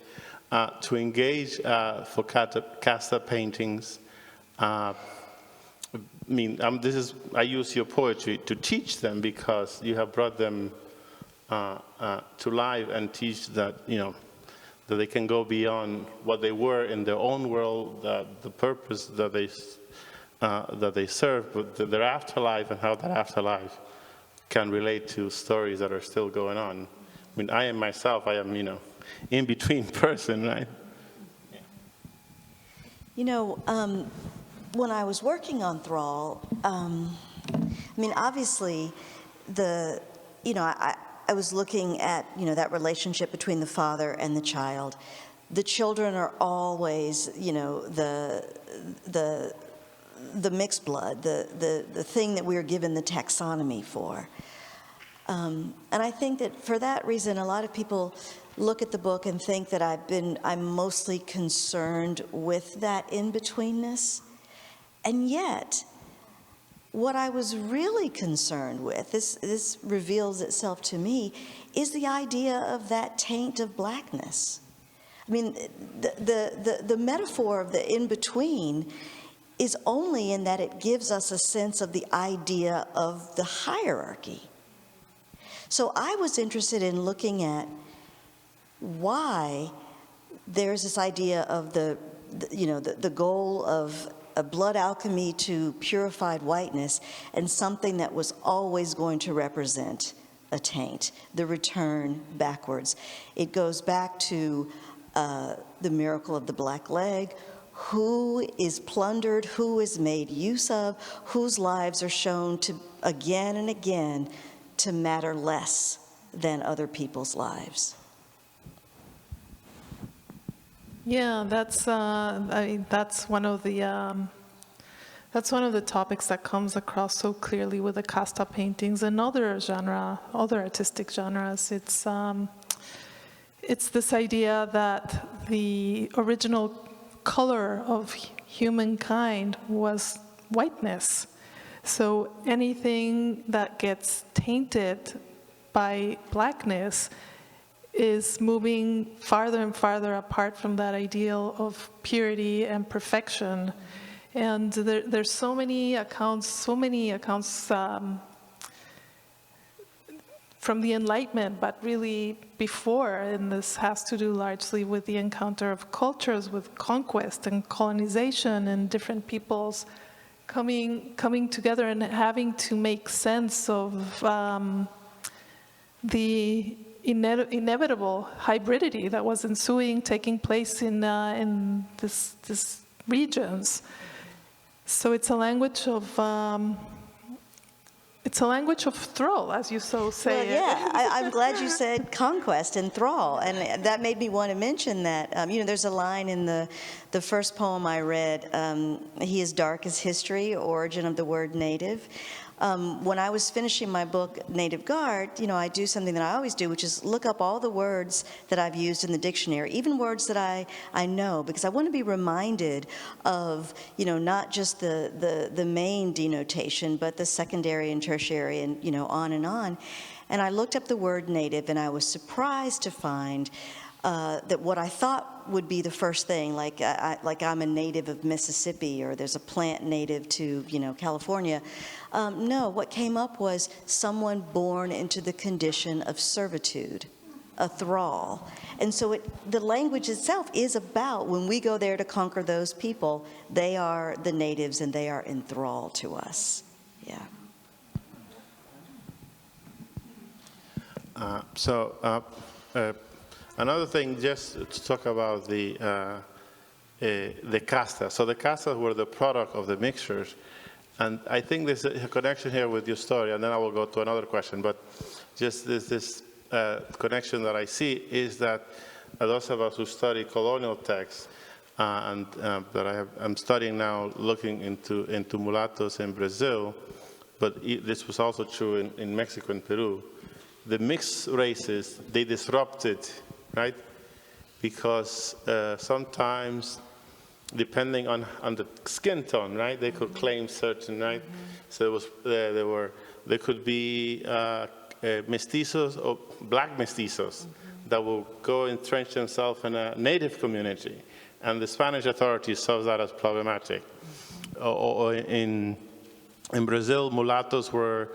to engage for Casta paintings. I use your poetry to teach them, because you have brought them to life and teach that, you know, that they can go beyond what they were in their own world, the purpose that they serve, but their afterlife and how that afterlife can relate to stories that are still going on. I mean, I am myself, I am, you know, in-between person, right? Yeah. You know, when I was working on Thrall, I mean, obviously, I was looking at, you know, that relationship between the father and the child. The children are always, you know, the mixed blood, the thing that we are given the taxonomy for. And I think that for that reason, a lot of people look at the book and think that I'm mostly concerned with that in-betweenness. And yet, what I was really concerned with, this reveals itself to me, is the idea of that taint of blackness. I mean, the metaphor of the in-between is only in that it gives us a sense of the idea of the hierarchy. So I was interested in looking at why there's this idea of the goal of a blood alchemy to purified whiteness, and something that was always going to represent a taint, the return backwards. It goes back to the miracle of the black leg. Who is plundered, who is made use of, whose lives are shown to, again and again, to matter less than other people's lives. Yeah, that's one of the topics that comes across so clearly with the Casta paintings and other artistic genres. It's this idea that the original color of humankind was whiteness. So anything that gets tainted by blackness is moving farther and farther apart from that ideal of purity and perfection. And there's so many accounts from the Enlightenment, but really before, and this has to do largely with the encounter of cultures, with conquest and colonization, and different peoples coming together and having to make sense of the inevitable hybridity that was ensuing, taking place in this regions. So it's a language of thrall, as you so say. Well, yeah, I'm glad you said conquest and thrall, and that made me want to mention that. There's a line in the first poem I read. He is dark as history, origin of the word native. When I was finishing my book, Native Guard, I do something that I always do, which is look up all the words that I've used in the dictionary, even words that I know, because I want to be reminded of, not just the main denotation, but the secondary and tertiary and, on and on. And I looked up the word native, and I was surprised to find that what I thought would be the first thing, like I'm a native of Mississippi, or there's a plant native to, California. No, what came up was someone born into the condition of servitude, a thrall. And so the language itself is about, when we go there to conquer those people, they are the natives and they are in thrall to us. Yeah. Another thing, just to talk about the casta. So the castas were the product of the mixtures. And I think there's a connection here with your story, and then I will go to another question. But just this connection that I see is that those of us who study colonial texts, and that I'm studying now, looking into mulattoes in Brazil, but this was also true in Mexico and Peru. The mixed races, they disrupted, right? Because sometimes, depending on the skin tone, right, they could claim certain, right? So there could be mestizos or black mestizos that will go entrench themselves in a native community, and the Spanish authorities saw that as problematic. Or in Brazil, mulattoes were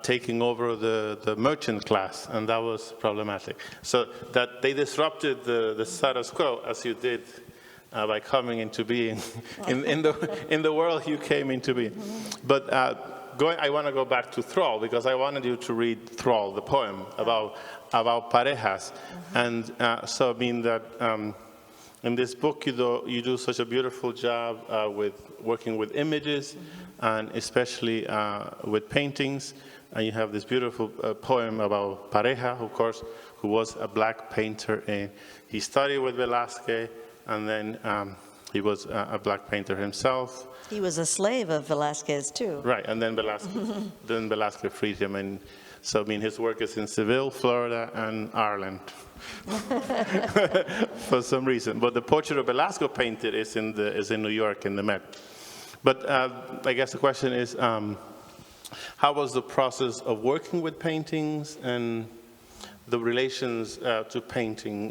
taking over the merchant class, and that was problematic. So that they disrupted the status quo, as you did by coming into being in the world you came into being. But I want to go back to Thrall, because I wanted you to read Thrall, the poem about parejas. And so I mean that in this book you do such a beautiful job with working with images, and especially with paintings. And you have this beautiful poem about Pareja, of course, who was a black painter, and he studied with Velázquez, and then he was a black painter himself. He was a slave of Velázquez too. Right, and then Velázquez freed him, and so I mean his work is in Seville, Florida, and Ireland, for some reason. But the portrait of Velázquez painted is in New York in the Met. But I guess the question is, how was the process of working with paintings and the relations to painting,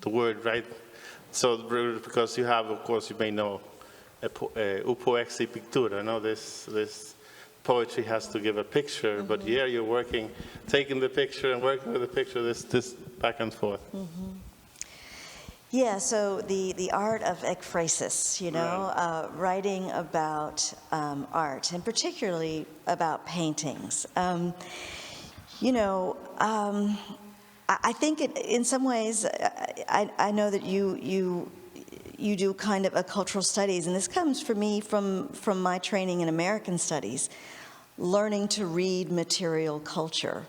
the word, right? So because you have, of course, you may know poexi pictura, no? This poetry has to give a picture, but here you're working, taking the picture and working with the picture, this back and forth. Yeah, so the art of ekphrasis, writing about art, and particularly about paintings. I think in some ways, I know that you do kind of a cultural studies, and this comes for me from my training in American studies, learning to read material culture.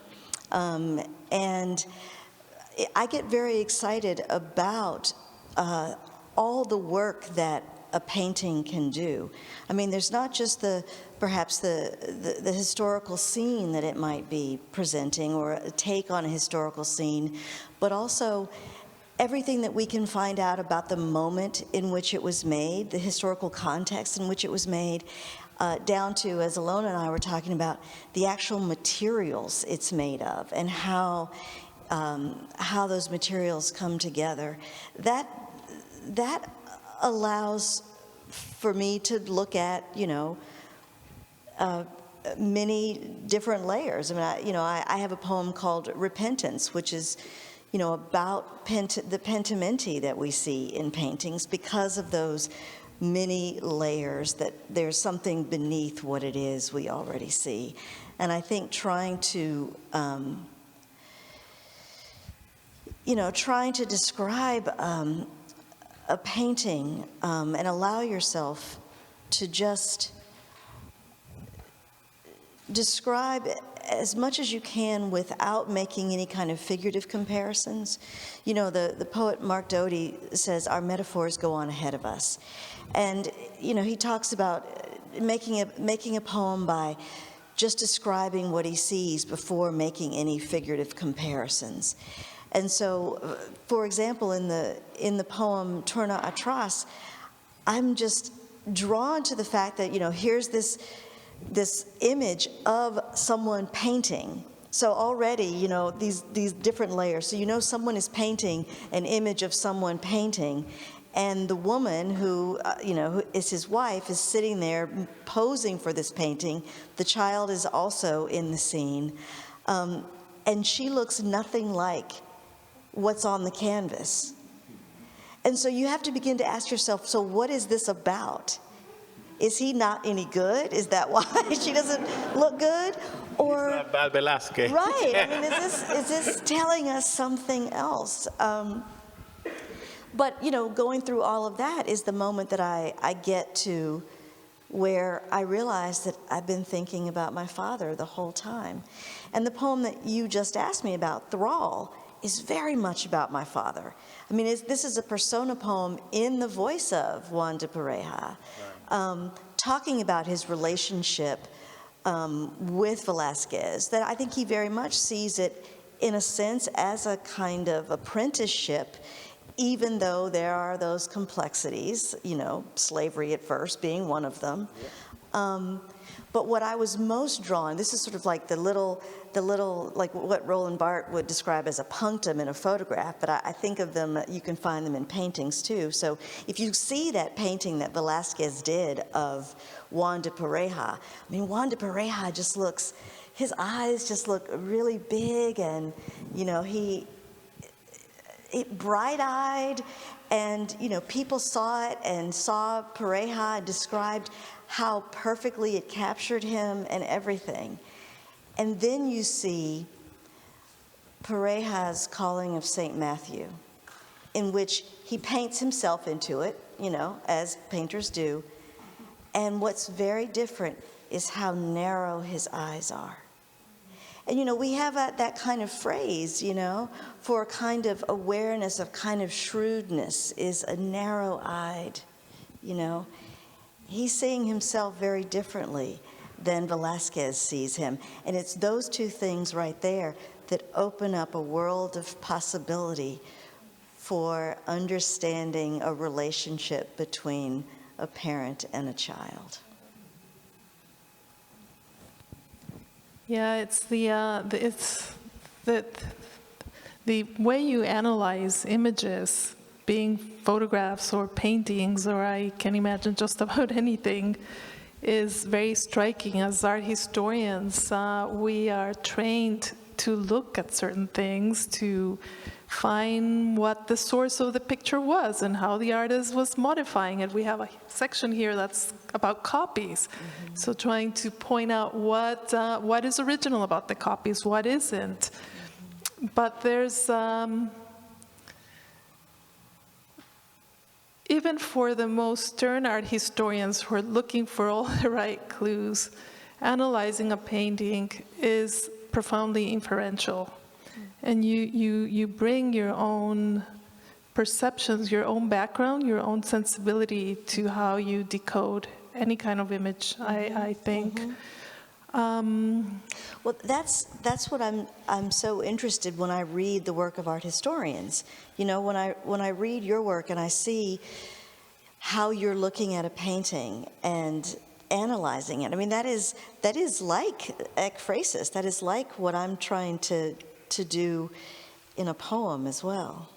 And I get very excited about all the work that a painting can do. I mean, there's not just perhaps the historical scene that it might be presenting or a take on a historical scene, but also everything that we can find out about the moment in which it was made, the historical context in which it was made, down to, as Ilona and I were talking about, the actual materials it's made of and how those materials come together. That allows for me to look at, many different layers. I mean, I have a poem called Repentance, which is, about the pentimenti that we see in paintings because of those many layers, that there's something beneath what it is we already see. And I think trying to describe a painting and allow yourself to just describe as much as you can without making any kind of figurative comparisons. The poet Mark Doty says, our metaphors go on ahead of us. And, he talks about making a poem by just describing what he sees before making any figurative comparisons. And so, for example, in the poem Torna Atrás, I'm just drawn to the fact that, here's this image of someone painting. So already, these different layers. So someone is painting an image of someone painting, and the woman who is his wife is sitting there posing for this painting. The child is also in the scene, and she looks nothing like what's on the canvas. And so you have to begin to ask yourself, so what is this about? Is he not any good? Is that why she doesn't look good? Or it's not bad Velázquez. Right. I mean, is this telling us something else? But going through all of that is the moment that I get to where I realize that I've been thinking about my father the whole time. And the poem that you just asked me about, Thrall, is very much about my father. I mean, this is a persona poem in the voice of Juan de Pareja, talking about his relationship with Velázquez, that I think he very much sees it, in a sense, as a kind of apprenticeship, even though there are those complexities, slavery at first being one of them. But what I was most drawn, this is sort of like the little, like what Roland Barthes would describe as a punctum in a photograph, but I think of them, you can find them in paintings too. So if you see that painting that Velázquez did of Juan de Pareja, Juan de Pareja just looks, his eyes just look really big, and, bright-eyed, and, people saw it and saw Pareja and described how perfectly it captured him and everything. And then you see Pareja's Calling of St. Matthew, in which he paints himself into it, as painters do. And what's very different is how narrow his eyes are. And, we have that kind of phrase, for a kind of awareness, of kind of shrewdness, is a narrow-eyed, He's seeing himself very differently than Velázquez sees him. And it's those two things right there that open up a world of possibility for understanding a relationship between a parent and a child. Yeah, it's the way you analyze images being photographs or paintings, or I can imagine just about anything, is very striking. As art historians, we are trained to look at certain things, to find what the source of the picture was and how the artist was modifying it. We have a section here that's about copies. So trying to point out what is original about the copies, what isn't. But there's, even for the most stern art historians who are looking for all the right clues, analyzing a painting is profoundly inferential. And you bring your own perceptions, your own background, your own sensibility to how you decode any kind of image, I think. Well, that's what I'm so interested when I read the work of art historians. You know, when I read your work and I see how you're looking at a painting and analyzing it, I mean, that is like ekphrasis. That is like what I'm trying to do in a poem as well.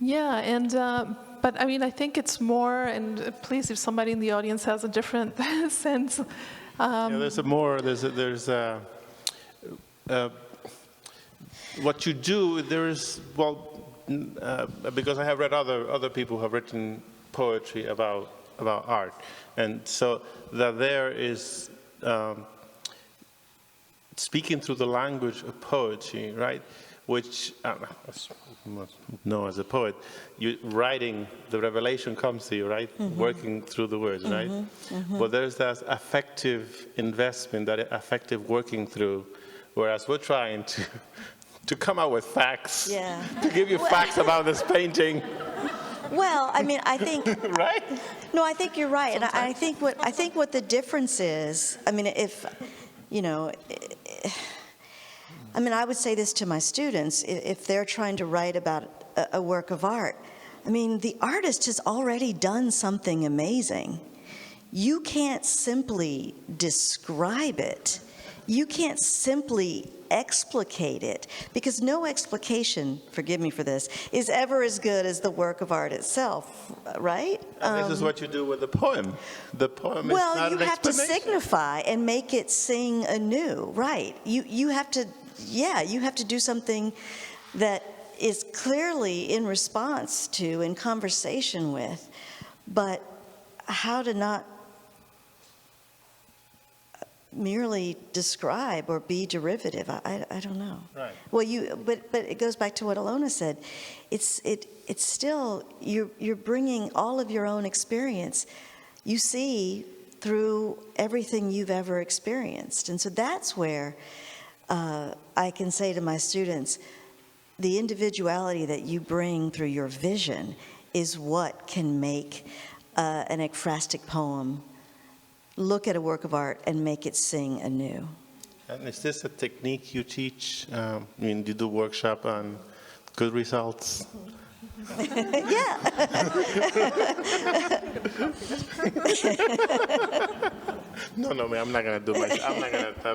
Yeah, and but I mean, I think it's more, and please, if somebody in the audience has a different sense. There's what you do, because I have read other people who have written poetry about art, and so that there is speaking through the language of poetry, right? Which, as a poet, you writing, the revelation comes to you, right? Working through the words, right? But there's that affective investment, that affective working through, whereas we're trying to come out with facts, to give you facts about this painting. Well, I mean, I think right? No, I think you're right, and I think what the difference is. I mean, if you know, I mean, I would say this to my students if they're trying to write about a work of art. I mean, the artist has already done something amazing. You can't simply describe it. You can't simply explicate it, because no explication, forgive me for this, is ever as good as the work of art itself, right? And this is what you do with the poem. The poem is not an explanation. Well, you have to signify and make it sing anew, right? You have to, you have to do something that is clearly in response to, in conversation with, but how to not merely describe or be derivative, I don't know. Right. Well, but it goes back to what Ilona said. It's still, you're bringing all of your own experience. You see through everything you've ever experienced, and so that's where I can say to my students, the individuality that you bring through your vision is what can make an ekphrastic poem look at a work of art and make it sing anew. And is this a technique you teach? I mean, you do workshop on good results? Yeah. No, I'm not going to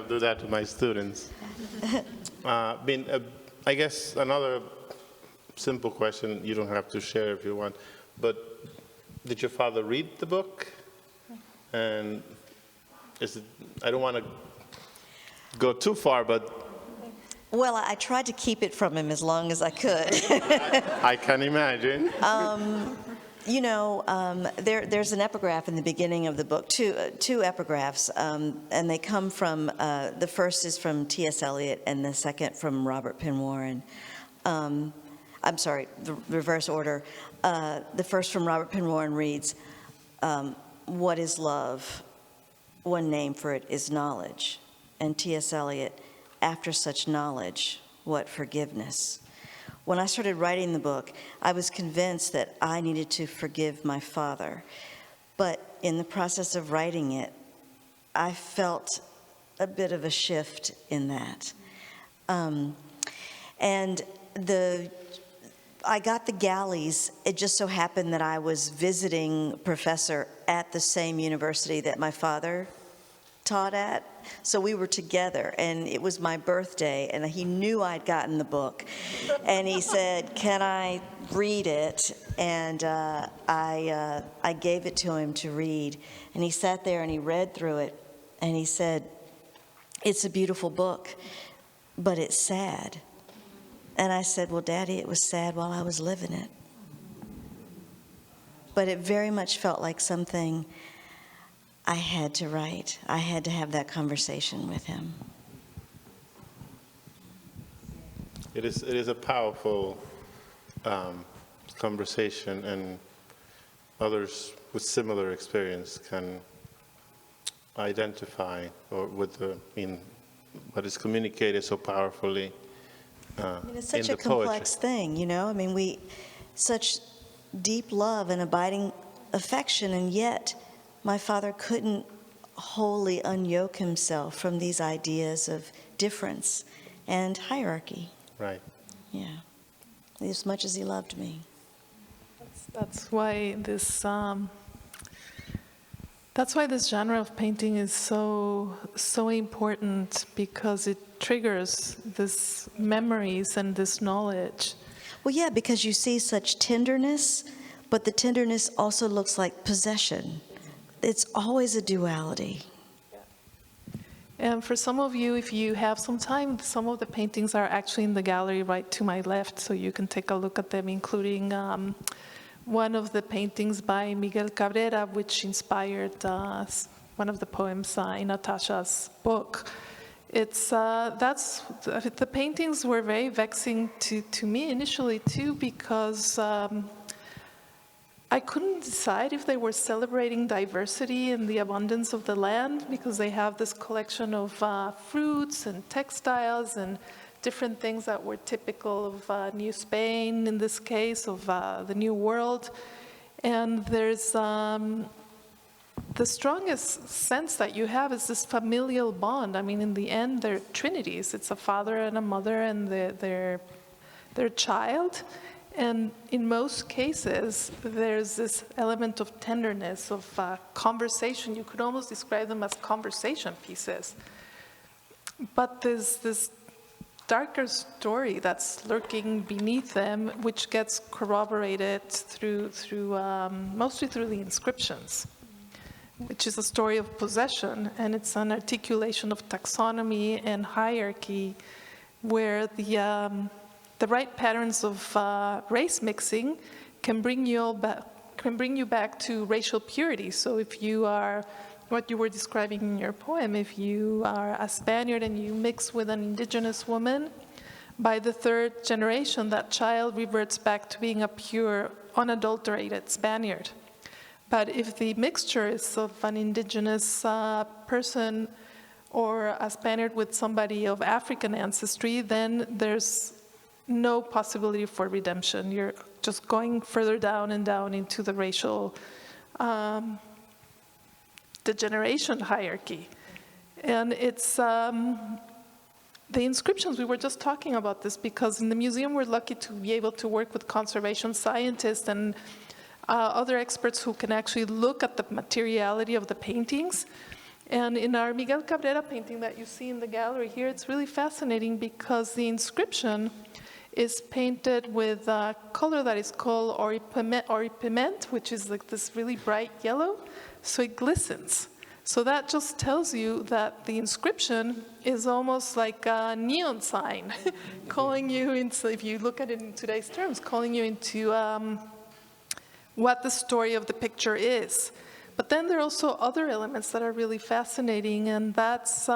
do that to my students. I guess another simple question. You don't have to share if you want, but did your father read the book? And I don't want to go too far, but... Well, I tried to keep it from him as long as I could. I can imagine. You know, there's an epigraph in the beginning of the book, two epigraphs, and they come from, the first is from T.S. Eliot and the second from Robert Penn Warren. I'm sorry, the reverse order. The first from Robert Penn Warren reads, what is love? One name for it is knowledge. And T.S. Eliot, after such knowledge, what forgiveness? When I started writing the book, I was convinced that I needed to forgive my father. But in the process of writing it, I felt a bit of a shift in that. And I got the galleys. It just so happened that I was visiting professor at the same university that my father taught at. So we were together, and it was my birthday, and he knew I'd gotten the book. And he said, "Can I read it?" And I gave it to him to read. And he sat there and he read through it, and he said, "It's a beautiful book, but it's sad." And I said, "Well, Daddy, it was sad while I was living it." But it very much felt like something I had to write. I had to have that conversation with him. It is a powerful conversation, and others with similar experience can identify or with what is communicated so powerfully It's such in a the complex poetry. thing, you know? I mean, such deep love and abiding affection, and yet my father couldn't wholly unyoke himself from these ideas of difference and hierarchy. Right. Yeah, as much as he loved me. That's why this genre of painting is so important, because it triggers this memories and this knowledge. Well, yeah, because you see such tenderness, but the tenderness also looks like possession. It's always a duality. And for some of you, if you have some time, some of the paintings are actually in the gallery right to my left, so you can take a look at them, including one of the paintings by Miguel Cabrera, which inspired one of the poems in Natasha's book. The paintings were very vexing to me initially too, because I couldn't decide if they were celebrating diversity and the abundance of the land, because they have this collection of fruits and textiles and different things that were typical of New Spain, in this case, of the New World. And there's the strongest sense that you have is this familial bond. I mean, in the end, they're trinities. It's a father and a mother and their child. And in most cases, there's this element of tenderness, of conversation. You could almost describe them as conversation pieces. But there's this darker story that's lurking beneath them, which gets corroborated mostly through the inscriptions, which is a story of possession, and it's an articulation of taxonomy and hierarchy, where the right patterns of race mixing can bring you back to racial purity. So if you are, what you were describing in your poem, if you are a Spaniard and you mix with an indigenous woman, by the third generation, that child reverts back to being a pure, unadulterated Spaniard. But if the mixture is of an indigenous person or a Spaniard with somebody of African ancestry, then there's no possibility for redemption. You're just going further down and down into the racial degeneration hierarchy. And it's the inscriptions, we were just talking about this, because in the museum we're lucky to be able to work with conservation scientists and other experts who can actually look at the materiality of the paintings. And in our Miguel Cabrera painting that you see in the gallery here, it's really fascinating because the inscription is painted with a color that is called oripiment, which is like this really bright yellow, so it glistens. So that just tells you that the inscription is almost like a neon sign, calling you into, if you look at it in today's terms, calling you into what the story of the picture is. But then there are also other elements that are really fascinating, and that's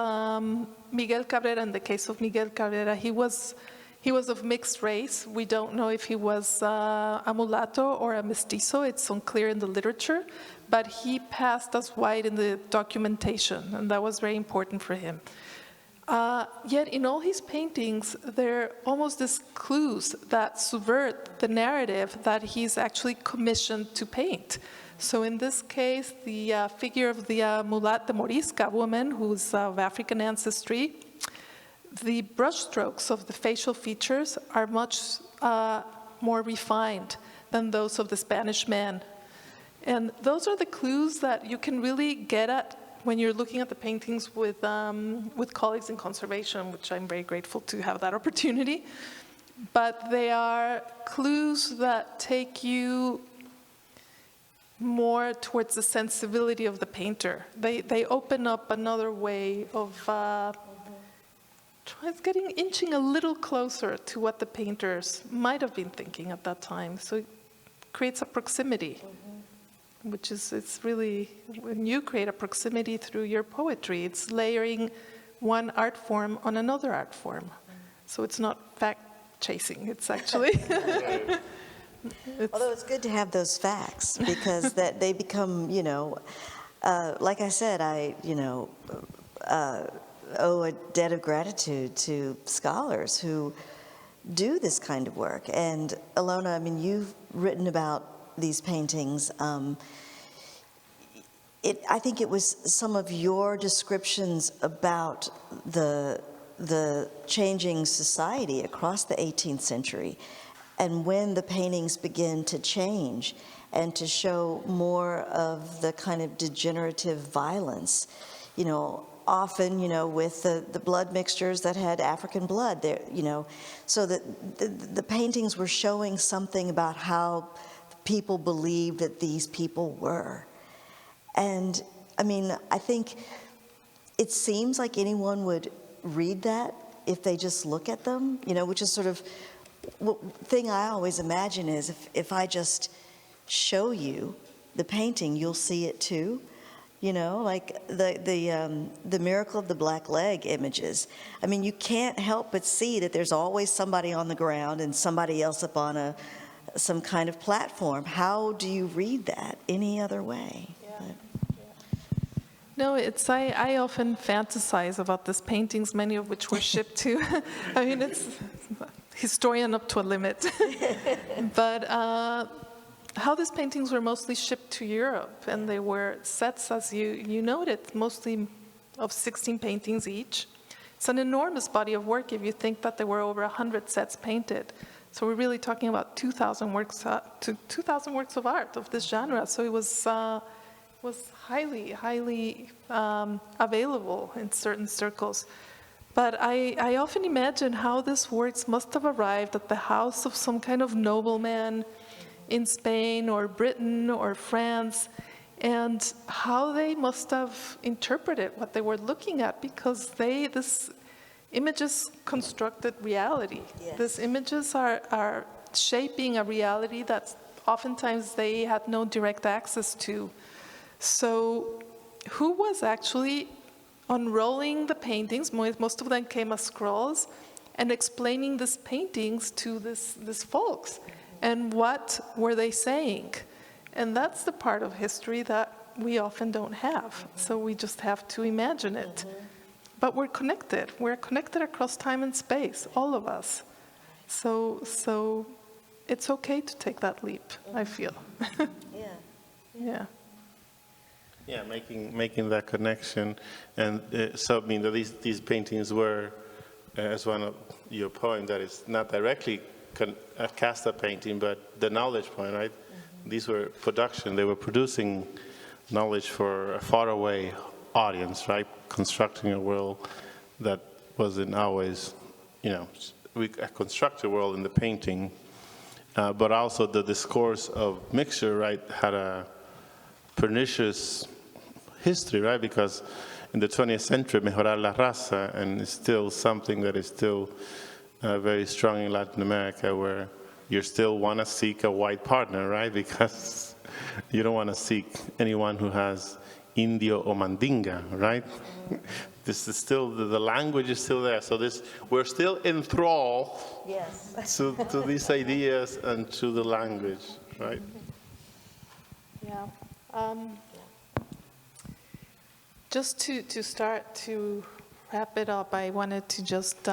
Miguel Cabrera. In the case of Miguel Cabrera, he was of mixed race. We don't know if he was a mulatto or a mestizo. It's unclear in the literature, but he passed as white in the documentation, and that was very important for him. Yet in all his paintings, there are almost these clues that subvert the narrative that he's actually commissioned to paint. So in this case, the figure of the the Morisca woman, who's of African ancestry, the brushstrokes of the facial features are much more refined than those of the Spanish man. And those are the clues that you can really get at when you're looking at the paintings with colleagues in conservation, which I'm very grateful to have that opportunity, but they are clues that take you more towards the sensibility of the painter. They open up another way of inching a little closer to what the painters might have been thinking at that time. So it creates a proximity, which is, it's really, when you create a proximity through your poetry, it's layering one art form on another art form. So it's not fact-chasing, it's actually... Although it's good to have those facts, because that they become, like I said, I owe a debt of gratitude to scholars who do this kind of work. And Ilona, I mean, you've written about these paintings. I think it was some of your descriptions about the changing society across the 18th century, and when the paintings begin to change and to show more of the kind of degenerative violence, often, with the blood mixtures that had African blood there, so that the paintings were showing something about how people believed that these people were. And I mean, I think it seems like anyone would read that if they just look at them, which is sort of, thing I always imagine is if I just show you the painting, you'll see it too. Like the miracle of the black leg images. I mean, you can't help but see that there's always somebody on the ground and somebody else up on some kind of platform. How do you read that any other way? No, I often fantasize about these paintings, many of which were shipped to. I mean, it's historian up to a limit. But how these paintings were mostly shipped to Europe, and they were sets, as you noted, mostly of 16 paintings each. It's an enormous body of work if you think that there were over 100 sets painted. So we're really talking about 2,000 works of art of this genre. So it was highly, highly available in certain circles. But I often imagine how this works must have arrived at the house of some kind of nobleman in Spain or Britain or France, and how they must have interpreted what they were looking at, because this images constructed reality. Yes. These images are shaping a reality that oftentimes they had no direct access to. So who was actually unrolling the paintings? Most of them came as scrolls, and explaining these paintings to these folks. And what were they saying? And that's the part of history that we often don't have. So we just have to imagine it. But we're connected. We're connected across time and space, all of us. So it's okay to take that leap, I feel. Yeah. Yeah, making that connection. And so, I mean, these paintings were, as one of your point, that it's not directly a Casta painting, but the knowledge point, right? These were production. They were producing knowledge for a faraway audience, right? Constructing a world that wasn't always, we construct a world in the painting, but also the discourse of mixture, right, had a pernicious history, right? Because in the 20th century, mejorar la raza, and it's still something that is still very strong in Latin America, where you still want to seek a white partner, right? Because you don't want to seek anyone who has Indio or Mandinga, right? This is still, the language is still there. So we're still in thrall to these ideas and to the language, right? Yeah. Just to start to wrap it up, I wanted to just,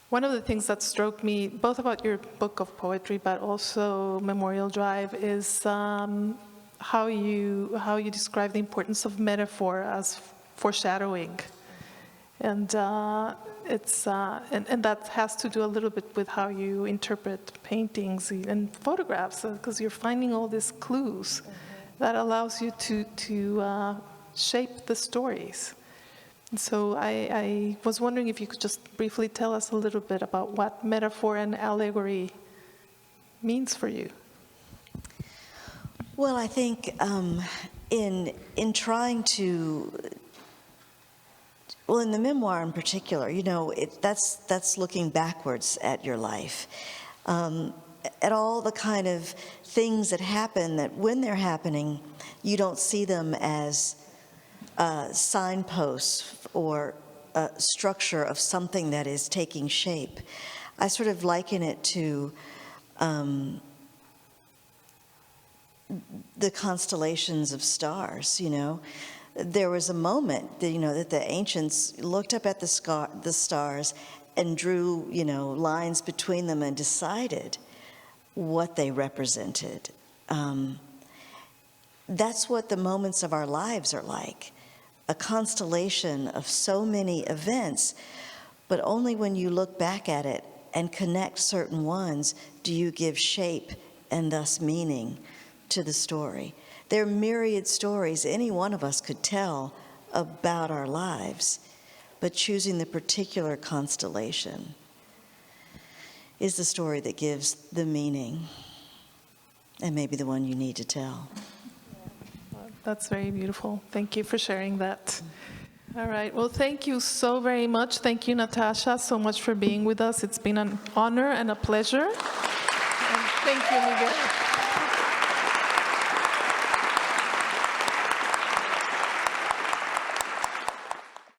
one of the things that struck me, both about your book of poetry, but also Memorial Drive, is how you describe the importance of metaphor as foreshadowing. And and that has to do a little bit with how you interpret paintings and photographs, because you're finding all these clues that allows you to shape the stories. And so I was wondering if you could just briefly tell us a little bit about what metaphor and allegory means for you. Well, I think in trying to, well, in the memoir in particular, you know, that's looking backwards at your life, at all the kind of things that happen that when they're happening, you don't see them as signposts or a structure of something that is taking shape. I sort of liken it to the constellations of stars, you know. There was a moment that, you know, that the ancients looked up at the stars and drew, you know, lines between them and decided what they represented. That's what the moments of our lives are like, a constellation of so many events, but only when you look back at it and connect certain ones do you give shape and thus meaning to the story. There are myriad stories any one of us could tell about our lives, but choosing the particular constellation is the story that gives the meaning, and maybe the one you need to tell. That's very beautiful. Thank you for sharing that. All right. Well, thank you so very much. Thank you, Natasha, so much for being with us. It's been an honor and a pleasure. And thank you, Miguel.